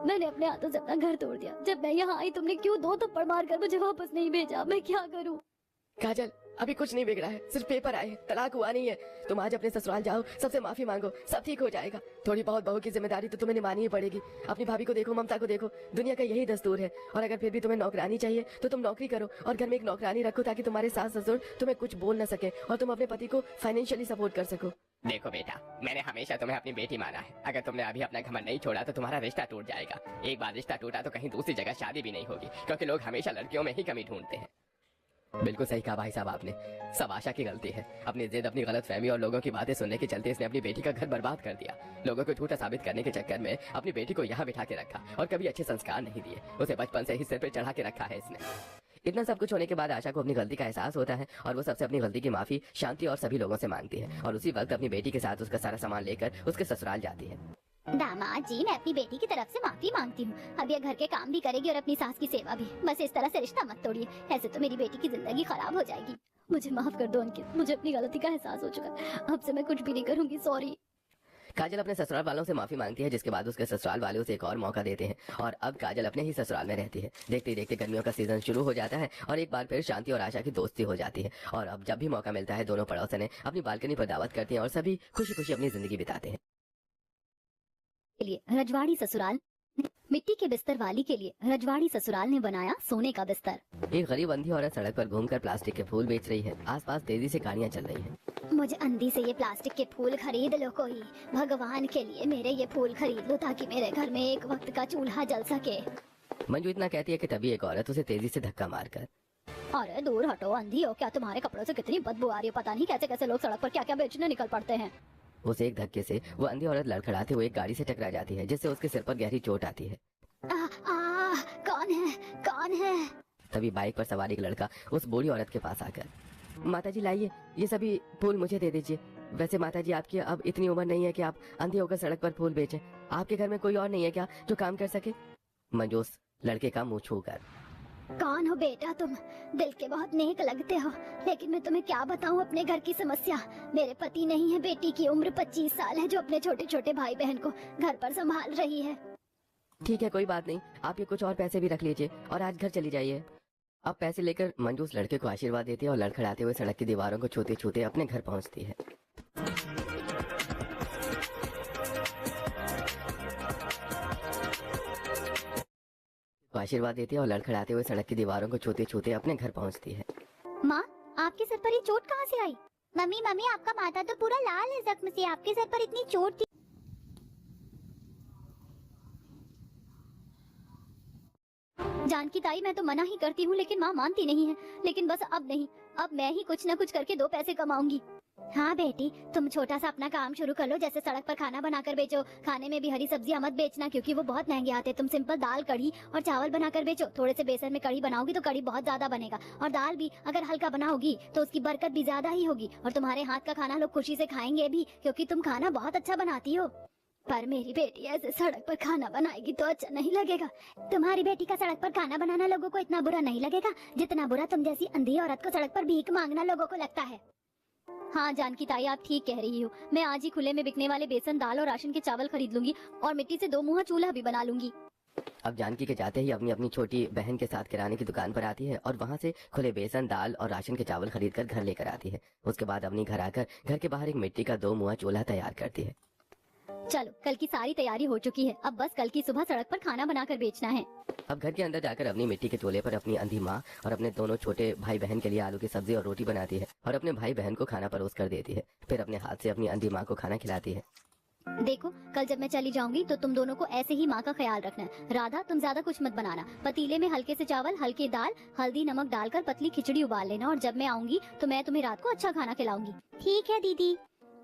मैंने अपने हाथों से अपना घर तोड़ दिया। जब मैं यहाँ आई तुमने क्यों 2 थप्पड़ मारकर मुझे वापस नहीं भेजा? मैं क्या करूँ? काजल अभी कुछ नहीं बिगड़ा है, सिर्फ पेपर आए हैं, तलाक हुआ नहीं है। तुम आज अपने ससुराल जाओ, सबसे माफी मांगो, सब ठीक हो जाएगा। थोड़ी बहुत बहू की जिम्मेदारी तो तुम्हें निभानी ही पड़ेगी। अपनी भाभी को देखो, ममता को देखो, दुनिया का यही दस्तूर है। और अगर फिर भी तुम्हें नौकरानी चाहिए तो तुम नौकरी करो और घर में एक नौकरानी रखो, ताकि तुम्हारे सास ससुर तुम्हें कुछ बोल न सके और तुम अपने पति को फाइनेंशियली सपोर्ट कर सको। देखो बेटा, मैंने हमेशा तुम्हें अपनी बेटी माना है। अगर तुमने अभी अपना घमंड नहीं छोड़ा तो तुम्हारा रिश्ता टूट जाएगा। एक बार रिश्ता टूटा तो कहीं दूसरी जगह शादी भी नहीं होगी, क्योंकि लोग हमेशा लड़कियों में ही कमी ढूंढते हैं। बिल्कुल सही कहा भाई साहब आपने। सब आशा की गलती है। अपनी जिद, अपनी गलत फहमी और लोगों की बातें सुनने के चलते इसने अपनी बेटी का घर बर्बाद कर दिया। लोगों को झूठा साबित करने के चक्कर में अपनी बेटी को यहाँ बिठा के रखा और कभी अच्छे संस्कार नहीं दिए। उसे बचपन से ही सिर पे चढ़ा के रखा है इसने। इतना सब कुछ होने के बाद आशा को अपनी गलती का एहसास होता है और वो सबसे अपनी गलती की माफी शांति और सभी लोगों से मांगती है और उसी वक्त अपनी बेटी के साथ उसका सारा सामान लेकर उसके ससुराल जाती है। दामाद जी, मैं अपनी बेटी की तरफ से माफी मांगती हूँ। अब ये घर के काम भी करेगी और अपनी सास की सेवा भी। बस इस तरह से रिश्ता मत तोड़िए, ऐसे तो मेरी बेटी की जिंदगी खराब हो जाएगी। मुझे माफ कर दो अंकित, मुझे अपनी गलती का एहसास हो चुका है। अब से मैं कुछ भी नहीं करूँगी, सॉरी। काजल अपने ससुराल वालों से माफी मांगती है, जिसके बाद उसके ससुराल वाले उसे एक और मौका देते हैं और अब काजल अपने ही ससुराल में रहती है। देखते ही देखते गर्मियों का सीजन शुरू हो जाता है और एक बार फिर शांति और आशा की दोस्ती हो जाती है। और अब जब भी मौका मिलता है दोनों पड़ोसने अपनी बालकनी पर दावत करती हैं और सभी खुशी खुशी अपनी जिंदगी बिताते हैं। के लिए रजवाड़ी ससुराल, मिट्टी के बिस्तर वाली के लिए रजवाड़ी ससुराल ने बनाया सोने का बिस्तर। एक गरीब अंधी औरत सड़क पर घूमकर प्लास्टिक के फूल बेच रही है। आसपास तेजी से गाड़ियां चल रही हैं। मुझे अंधी से ये प्लास्टिक के फूल खरीद लो कोई, भगवान के लिए मेरे ये फूल खरीद लो ताकि मेरे घर में एक वक्त का चूल्हा जल सके। मंजू इतना कहती है कि तभी एक औरत उसे तेजी से धक्का मारकर, अरे दूर हटो, अंधी हो क्या? तुम्हारे कपड़ों से कितनी बदबू आ रही है, पता नहीं कैसे कैसे लोग सड़क पर क्या क्या बेचने निकल पड़ते हैं। उस एक धक्के से वो अंधी औरत लड़खड़ाते हुए एक गाड़ी से टकरा जाती है, जिससे उसके सिर पर गहरी चोट आती है। कौन है, कौन है? तभी बाइक पर सवार एक लड़का उस बूढ़ी औरत के पास आकर, माताजी लाइए ये सभी फूल मुझे दे दीजिए। वैसे माताजी आपकी अब इतनी उम्र नहीं है कि आप अंधी होकर सड़क पर फूल बेचें। आपके घर में कोई और नहीं है क्या जो काम कर सके? मंजू उस लड़के का मुंह छूकर, कौन हो बेटा तुम? दिल के बहुत नेक लगते हो, लेकिन मैं तुम्हें क्या बताऊं अपने घर की समस्या। मेरे पति नहीं है, बेटी की उम्र 25 साल है जो अपने छोटे छोटे भाई बहन को घर पर संभाल रही है। ठीक है कोई बात नहीं, आप ये कुछ और पैसे भी रख लीजिए और आज घर चली जाइए। अब पैसे लेकर मंजू उस लड़के को आशीर्वाद देती है और लड़खड़ाते हुए सड़क की दीवारों को छूते छूते अपने घर पहुंचती है। आशीर्वाद देती है और लड़खड़ाते हुए सड़क की दीवारों को छूते छूते अपने घर पहुंचती है। माँ, आपके सर पर ये चोट कहाँ से आई? मम्मी मम्मी, आपका माथा तो पूरा लाल है जख्म से, आपके सर पर इतनी चोट थी। जानकी ताई, मैं तो मना ही करती हूँ लेकिन माँ मानती नहीं है। लेकिन बस अब नहीं, अब मैं ही कुछ न कुछ करके 2 पैसे कमाऊंगी। हाँ बेटी, तुम छोटा सा अपना काम शुरू कर लो, जैसे सड़क पर खाना बनाकर बेचो। खाने में भी हरी सब्जियां मत बेचना क्योंकि वो बहुत महंगे आते। तुम सिंपल दाल, कढ़ी और चावल बनाकर बेचो। थोड़े से बेसन में कढ़ी बनाओगी तो कढ़ी बहुत ज्यादा बनेगा, और दाल भी अगर हल्का बनाओगी तो उसकी बरकत भी ज्यादा ही होगी, और तुम्हारे हाथ का खाना लोग खुशी से खाएंगे भी क्योंकि तुम खाना बहुत अच्छा बनाती हो। पर मेरी बेटी ऐसे सड़क पर खाना बनाएगी तो अच्छा नहीं लगेगा। तुम्हारी बेटी का सड़क पर खाना बनाना लोगों को इतना बुरा नहीं लगेगा जितना बुरा तुम जैसी अंधी औरत को सड़क पर भीख मांगना लोगों को लगता है। हाँ जानकी ताई, आप ठीक कह रही हो। मैं आज ही खुले में बिकने वाले बेसन, दाल और राशन के चावल खरीद लूंगी और मिट्टी से 2 मुहा चूल्हा भी बना लूंगी। अब जानकी के जाते ही अपनी अपनी छोटी बहन के साथ किराने की दुकान पर आती है और वहाँ से खुले बेसन, दाल और राशन के चावल खरीद कर घर लेकर आती है। उसके बाद अपनी घर आकर घर के बाहर एक मिट्टी का 2 मुहा चूल्हा तैयार करती है। चलो, कल की सारी तैयारी हो चुकी है, अब बस कल की सुबह सड़क पर खाना बनाकर बेचना है। अब घर के अंदर जाकर अपनी मिट्टी के चूल्हे पर अपनी अंधी माँ और अपने दोनों छोटे भाई बहन के लिए आलू की सब्जी और रोटी बनाती है और अपने भाई बहन को खाना परोस कर देती है। फिर अपने हाथ से अपनी अंधी माँ को खाना खिलाती है। देखो, कल जब मैं चली जाऊंगी तो तुम दोनों को ऐसे ही माँ का ख्याल रखना है। राधा, तुम ज्यादा कुछ मत बनाना। पतीले में हल्के से चावल, हल्के दाल, हल्दी नमक डालकर पतली खिचड़ी उबाल लेना, और जब मैं आऊंगी तो मैं तुम्हें रात को अच्छा खाना खिलाऊंगी। ठीक है दीदी।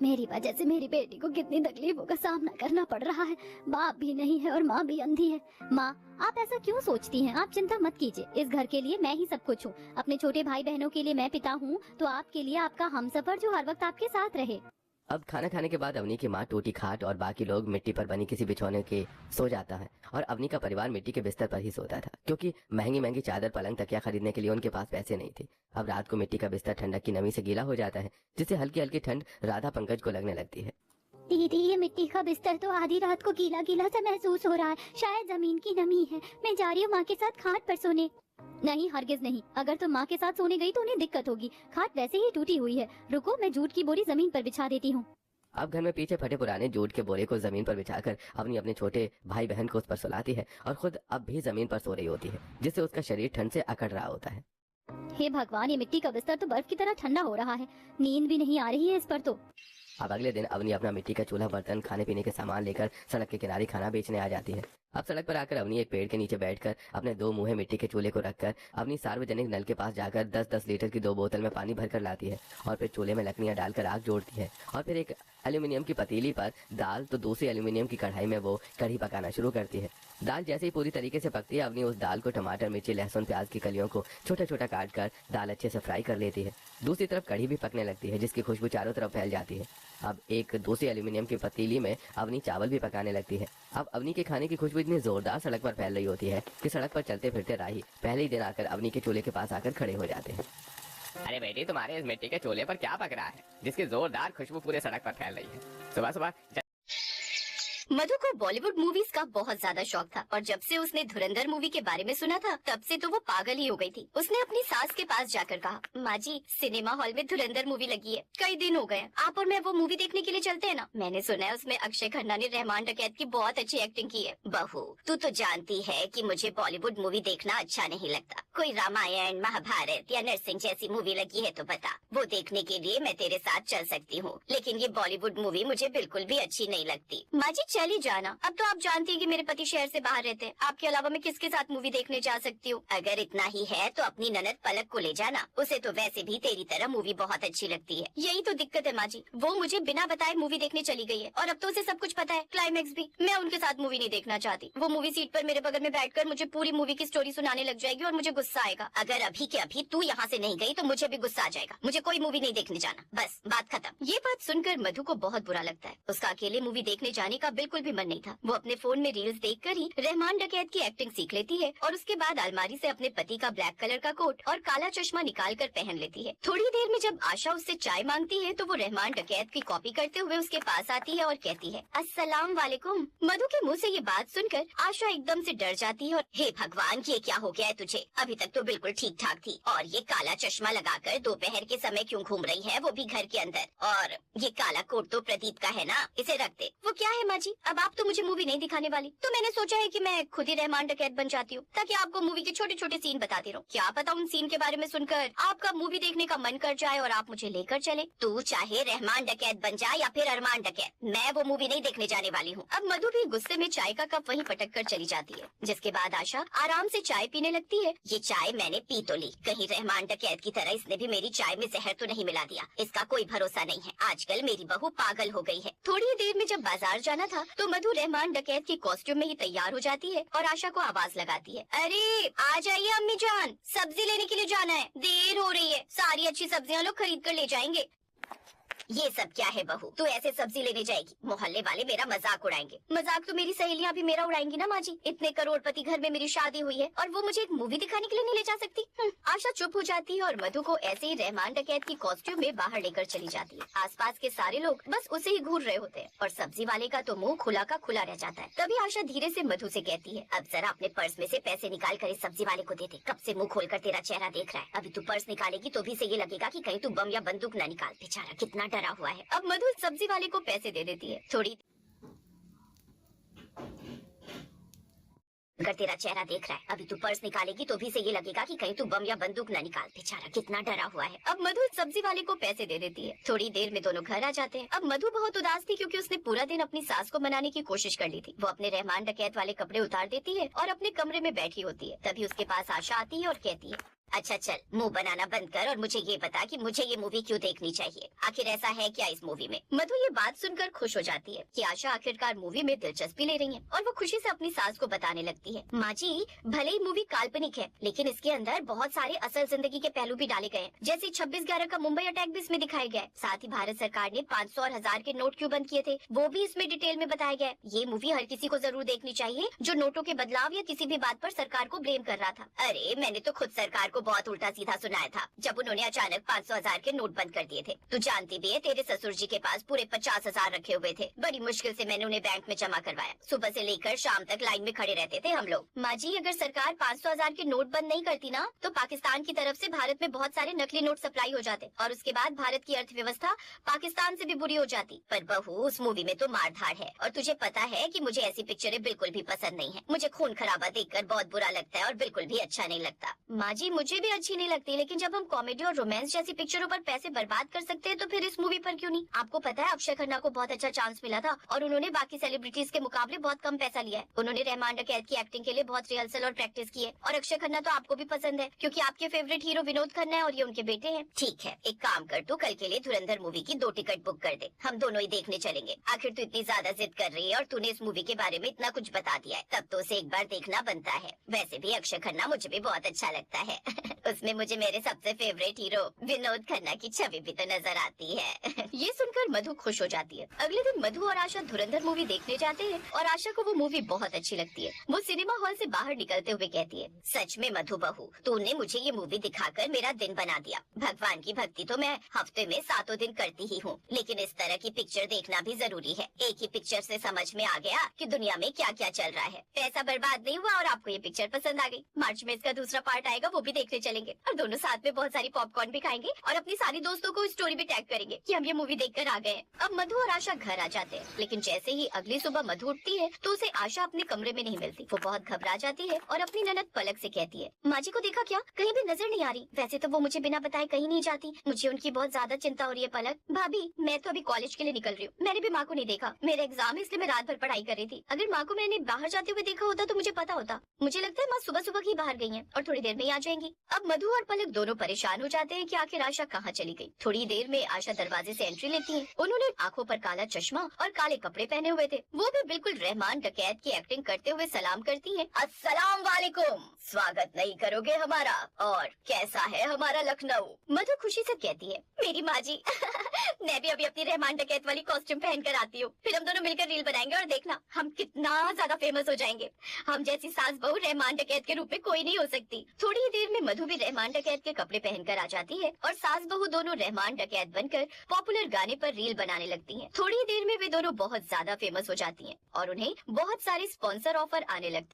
मेरी वजह से मेरी बेटी को कितनी तकलीफों का सामना करना पड़ रहा है। बाप भी नहीं है और माँ भी अंधी है। माँ, आप ऐसा क्यों सोचती हैं? आप चिंता मत कीजिए, इस घर के लिए मैं ही सब कुछ हूँ। अपने छोटे भाई बहनों के लिए मैं पिता हूँ, तो आपके लिए आपका हमसफर जो हर वक्त आपके साथ रहे। अब खाना खाने के बाद अवनी की माँ टूटी खाट और बाकी लोग मिट्टी पर बनी किसी बिछौने के सो जाता है और अवनी का परिवार मिट्टी के बिस्तर पर ही सोता था क्योंकि महंगी महंगी चादर, पलंग, तकिया खरीदने के लिए उनके पास पैसे नहीं थे। अब रात को मिट्टी का बिस्तर ठंडक की नमी से गीला हो जाता है, जिससे हल्की हल्की ठंड राधा पंकज को लगने लगती है। दीदी, ये मिट्टी का बिस्तर तो आधी रात को गीला गीला सा महसूस हो रहा है। शायद जमीन की नमी है। मैं जा रही हूँ माँ के साथ खाट पर सोने। नहीं, हरगिज नहीं। अगर तुम माँ के साथ सोने गई तो उन्हें दिक्कत होगी। खाट वैसे ही टूटी हुई है। रुको, मैं जूट की बोरी जमीन पर बिछा देती हूँ। अब घर में पीछे फटे पुराने जूट के बोरे को जमीन पर बिछाकर अपनी अपने छोटे भाई बहन को उस पर सुलाती है और खुद अब भी जमीन पर सो रही होती है, जिससे उसका शरीर ठंड से अकड़ रहा होता है। हे भगवान, ये मिट्टी का बिस्तर तो बर्फ की तरह ठंडा हो रहा है। नींद भी नहीं आ रही है इस पर तो। अब अगले दिन अवनी अपना मिट्टी का चूल्हा, बर्तन, खाने पीने के सामान लेकर सड़क के किनारे खाना बेचने आ जाती है। अब सड़क पर आकर अवनी एक पेड़ के नीचे बैठकर अपने 2 मुहे मिट्टी के चूल्हे को रखकर अपनी सार्वजनिक नल के पास जाकर 10-10 लीटर की 2 बोतल में पानी भरकर लाती है और फिर चूल्हे में लकड़ियां डालकर आग जोड़ती है और फिर एक एल्यूमिनियम की पतीली पर दाल तो दूसरी एल्यूमिनियम की कढ़ाई में वो कढ़ी पकाना शुरू करती है। दाल जैसे ही पूरी तरीके से पकती है, अवनी उस दाल को टमाटर, मिर्ची, लहसुन, प्याज की कलियों को छोटा छोटा काट कर दाल अच्छे से फ्राई कर लेती है। दूसरी तरफ कढ़ी भी पकने लगती है, जिसकी खुशबू चारों तरफ फैल जाती है। अब एक दूसरी एल्यूमिनियम की पतीली में अवनी चावल भी पकाने लगती है। अब अवनी के खाने की खुशबू इतनी जोरदार सड़क पर फैल रही होती है कि सड़क पर चलते फिरते राही पहले ही दिन आकर अवनी के चूल्हे के पास आकर खड़े हो जाते हैं। अरे बेटी, तुम्हारे इस मिट्टी के चूल्हे पर क्या पक रहा है जिसकी जोरदार खुशबू पूरे सड़क पर फैल रही है? सुबह सुबह मधु को बॉलीवुड मूवीज का बहुत ज्यादा शौक था और जब से उसने धुरंधर मूवी के बारे में सुना था तब से तो वो पागल ही हो गई थी। उसने अपनी सास के पास जाकर कहा, माँ जी सिनेमा हॉल में धुरंधर मूवी लगी है, कई दिन हो गए, आप और मैं वो मूवी देखने के लिए चलते हैं ना। मैंने सुना है उसमें अक्षय खन्ना ने रहमान डकैत की बहुत अच्छी एक्टिंग की है। बहू तू तो जानती है कि मुझे बॉलीवुड मूवी देखना अच्छा नहीं लगता। कोई रामायण महाभारत या नरसिंह जैसी मूवी लगी है तो बता, वो देखने के लिए मैं तेरे साथ चल सकती हूँ, लेकिन ये बॉलीवुड मूवी मुझे बिल्कुल भी अच्छी नहीं लगती। माँ जी चली जाना, अब तो आप जानती हैं कि मेरे पति शहर से बाहर रहते हैं, आपके अलावा मैं किसके साथ मूवी देखने जा सकती हूँ। अगर इतना ही है तो अपनी ननद पलक को ले जाना, उसे तो वैसे भी तेरी तरह मूवी बहुत अच्छी लगती है। यही तो दिक्कत है माँ जी, वो मुझे बिना बताए मूवी देखने चली गई है और अब तो उसे सब कुछ पता है, क्लाइमेक्स भी। मैं उनके साथ मूवी नहीं देखना चाहती। वो मूवी सीट पर मेरे बगल में बैठकर मुझे पूरी मूवी की स्टोरी सुनाने लग जाएगी और मुझे गुस्सा आएगा। अगर अभी के अभी तू यहाँ से नहीं गई तो मुझे भी गुस्सा आ जाएगा। मुझे कोई मूवी नहीं देखने जाना, बस बात खत्म। ये बात सुनकर मधु को बहुत बुरा लगता है। उसका अकेले मूवी देखने जाने का बिल्कुल भी मन नहीं था। वो अपने फोन में रील्स देखकर ही रहमान डकैत की एक्टिंग सीख लेती है और उसके बाद अलमारी से अपने पति का ब्लैक कलर का कोट और काला चश्मा निकाल कर पहन लेती है। थोड़ी देर में जब आशा उससे चाय मांगती है तो वो रहमान डकैत की कॉपी करते हुए उसके पास आती है और कहती है, अस्सलाम वालेकुम। मधु के मुंह से ये बात सुनकर आशा एकदम से डर जाती है और हे भगवान ये क्या हो गया है तुझे, अभी तक तो बिल्कुल ठीक ठाक थी और ये काला चश्मा लगाकर दोपहर के समय क्यों घूम रही है, वो भी घर के अंदर। और ये काला कोट तो प्रदीप का है ना, इसे रख दे। वो क्या है माँ जी, अब आप तो मुझे मूवी नहीं दिखाने वाली, तो मैंने सोचा है कि मैं खुद ही रहमान डकैत बन जाती हूँ ताकि आपको मूवी के छोटे छोटे सीन बताती रहूँ। क्या पता उन सीन के बारे में सुनकर आपका मूवी देखने का मन कर जाए और आप मुझे लेकर चले। तू चाहे रहमान डकैत बन जाए या फिर अरमान डकैत, मैं वो मूवी नहीं देखने जाने वाली हूँ। अब मधु भी गुस्से में चाय का कप वहीं पटक कर चली जाती है, जिसके बाद आशा आराम से चाय पीने लगती है। ये चाय मैंने पी तो ली, कहीं रहमान डकैत की तरह इसने भी मेरी चाय में जहर तो नहीं मिला दिया, इसका कोई भरोसा नहीं है। आजकल मेरी बहू पागल हो गई है। थोड़ी देर में जब बाजार जाना था तो मधु रहमान डकैत की कॉस्ट्यूम में ही तैयार हो जाती है और आशा को आवाज लगाती है, अरे आ जाइए अम्मी जान, सब्जी लेने के लिए जाना है, देर हो रही है, सारी अच्छी सब्जियां लोग खरीद कर ले जाएंगे। ये सब क्या है बहू, तू ऐसे सब्जी लेने जाएगी, मोहल्ले वाले मेरा मजाक उड़ाएंगे। मजाक तो मेरी सहेलियां भी मेरा उड़ाएंगी ना माँ जी, इतने करोड़पति घर में मेरी शादी हुई है और वो मुझे एक मूवी दिखाने के लिए नहीं ले जा सकती। आशा चुप हो जाती है और मधु को ऐसे ही रहमान डकैत की कॉस्ट्यूम में बाहर लेकर चली जाती है। आसपास के सारे लोग बस उसे ही घूर रहे होते हैं और सब्जी वाले का तो मुंह खुला का खुला रह जाता है। तभी आशा धीरे से मधु से कहती है, अब जरा अपने पर्स में से पैसे निकाल कर इस सब्जी वाले को दे दे, कब से मुंह खोलकर तेरा चेहरा देख रहा है, अभी तू पर्स निकालेगी तो भी से ये लगेगा कि कहीं तू बम या बंदूक न निकाल। बेचारा कितना डरा हुआ है। अब मधु सब्जी वाले को पैसे दे देती है। थोड़ी अगर तेरा चेहरा देख रहा है, अभी तू पर्स निकालेगी तो भी से ये लगेगा कि कहीं तू बम या बंदूक न निकाल। बेचारा कितना डरा हुआ है। अब मधु सब्जी वाले को पैसे दे देती है। थोड़ी देर में दोनों घर आ जाते हैं। अब मधु बहुत उदास थी क्योंकि उसने पूरा दिन अपनी सास को मनाने की कोशिश कर ली थी। वो अपने रहमान डकैत वाले कपड़े उतार देती है और अपने कमरे में बैठी होती है। तभी उसके पास आशा आती है और कहती है, अच्छा चल मुंह बनाना बंद कर और मुझे ये बता कि मुझे ये मूवी क्यों देखनी चाहिए, आखिर ऐसा है क्या इस मूवी में। मधु ये बात सुनकर खुश हो जाती है कि आशा आखिरकार मूवी में दिलचस्पी ले रही है और वो खुशी से अपनी सास को बताने लगती है, माँ जी भले ही मूवी काल्पनिक है लेकिन इसके अंदर बहुत सारे असल जिंदगी के पहलू भी डाले गए हैं, जैसे 26/11 का मुंबई अटैक भी इसमें दिखाया गया है। साथ ही भारत सरकार ने 500 और 1000 के नोट क्यों बंद किए थे वो भी इसमें डिटेल में बताया गया है। ये मूवी हर किसी को जरूर देखनी चाहिए जो नोटों के बदलाव या किसी भी बात पर सरकार को ब्लेम कर रहा था। अरे मैंने तो खुद सरकार को बहुत उल्टा सीधा सुनाया था जब उन्होंने अचानक 500,000 के नोट बंद कर दिए थे। तू जानती भी है तेरे ससुर जी के पास पूरे 50,000 रखे हुए थे, बड़ी मुश्किल से मैंने उन्हें बैंक में जमा करवाया। सुबह से लेकर शाम तक लाइन में खड़े रहते थे हम लोग। माँ जी अगर सरकार 500,000 के नोट बंद नहीं करती ना तो पाकिस्तान की तरफ से भारत में बहुत सारे नकली नोट सप्लाई हो जाते और उसके बाद भारत की अर्थव्यवस्था पाकिस्तान से भी बुरी हो जाती। पर बहू उस मूवी में तो मारधाड़ है और तुझे पता है कि मुझे ऐसी पिक्चरें बिल्कुल भी पसंद नहीं है। मुझे खून खराबा देखकर बहुत बुरा लगता है और बिल्कुल भी अच्छा नहीं लगता। माँ जी मुझे भी अच्छी नहीं लगती, लेकिन जब हम कॉमेडी और रोमांस जैसी पिक्चरों पर पैसे बर्बाद कर सकते हैं तो फिर इस मूवी पर क्यों नहीं। आपको पता है अक्षय खन्ना को बहुत अच्छा चांस मिला था और उन्होंने बाकी सेलिब्रिटीज के मुकाबले बहुत कम पैसा लिया है। उन्होंने रहमान डकैत की एक्टिंग के लिए बहुत रिहर्सल और प्रैक्टिस की है और अक्षय खन्ना तो आपको भी पसंद है क्योंकि आपके फेवरेट हीरो विनोद खन्ना है और ये उनके बेटे हैं। ठीक है एक काम कर, तू कल के लिए धुरंधर मूवी की 2 टिकट बुक कर दे, हम दोनों ही देखने चलेंगे। आखिर तू इतनी ज्यादा जिद कर रही है और तूने इस मूवी के बारे में इतना कुछ बता दिया है, तब तो उसे एक बार देखना बनता है। वैसे भी अक्षय खन्ना मुझे भी बहुत अच्छा लगता है। उसमें मुझे मेरे सबसे फेवरेट हीरो विनोद खन्ना की छवि भी तो नजर आती है। ये सुनकर मधु खुश हो जाती है। अगले दिन मधु और आशा धुरंधर मूवी देखने जाते हैं और आशा को वो मूवी बहुत अच्छी लगती है। वो सिनेमा हॉल से बाहर निकलते हुए कहती है, सच में मधु बहू, तूने मुझे ये मूवी दिखाकर मेरा दिन बना दिया। भगवान की भक्ति तो मैं हफ्ते में 7 दिन करती ही हूँ, लेकिन इस तरह की पिक्चर देखना भी जरूरी है। एक ही पिक्चर से समझ में आ गया कि दुनिया में क्या क्या चल रहा है। पैसा बर्बाद नहीं हुआ और आपको ये पिक्चर पसंद आ गई। मार्च में इसका दूसरा पार्ट आएगा, वो भी देखने चलेंगे और दोनों साथ में बहुत सारी पॉपकॉर्न भी खाएंगे और अपनी सारी दोस्तों को स्टोरी भी टैग करेंगे कि हम ये मूवी देखकर आ गए। अब मधु और आशा घर आ जाते हैं, लेकिन जैसे ही अगली सुबह मधु उठती है तो उसे आशा अपने कमरे में नहीं मिलती। वो बहुत घबरा जाती है और अपनी ननद पलक से कहती है, माँ जी को देखा क्या? कहीं भी नजर नहीं आ रही। वैसे तो वो मुझे बिना बताए कहीं नहीं जाती, मुझे उनकी बहुत ज्यादा चिंता हो रही है। पलक भाभी, मैं तो अभी कॉलेज के लिए निकल रही हूँ, मैंने भी माँ को नहीं देखा। मेरा एग्जाम है इसलिए मैं रात भर पढ़ाई कर रही थी। अगर माँ को मैंने बाहर जाते हुए देखा होता तो मुझे पता होता। मुझे लगता है माँ सुबह सुबह ही बाहर गई हैं और थोड़ी देर में ही आ जाएंगी। अब मधु और पलक दोनों परेशान हो जाते हैं कि आखिर आशा कहाँ चली गई। थोड़ी देर में आशा दरवाजे से एंट्री लेती है। उन्होंने आंखों पर काला चश्मा और काले कपड़े पहने हुए थे। वो भी बिल्कुल रहमान डकैत की एक्टिंग करते हुए सलाम करती हैं। अस्सलाम वालेकुम, स्वागत नहीं करोगे हमारा? और कैसा है हमारा लखनऊ? मधु खुशी से कहती है, मेरी माँ जी मैं भी अभी अपनी रहमान डकैत वाली कॉस्ट्यूम पहन कर आती हूँ। फिर हम दोनों मिलकर रील बनाएंगे और देखना हम कितना ज्यादा फेमस हो जाएंगे। हम जैसी सास बहू रहमान डकैत के रूप में कोई नहीं हो सकती। थोड़ी ही देर में मधु भी रहमान डकैत के कपड़े पहनकर आ जाती है और सास बहू दोनों रहमान डकैत बनकर पॉपुलर गाने पर रील बनाने लगती हैं। थोड़ी ही देर में वे दोनों बहुत ज्यादा फेमस हो जाती हैं और उन्हें बहुत सारे स्पॉन्सर ऑफर आने लगते हैं।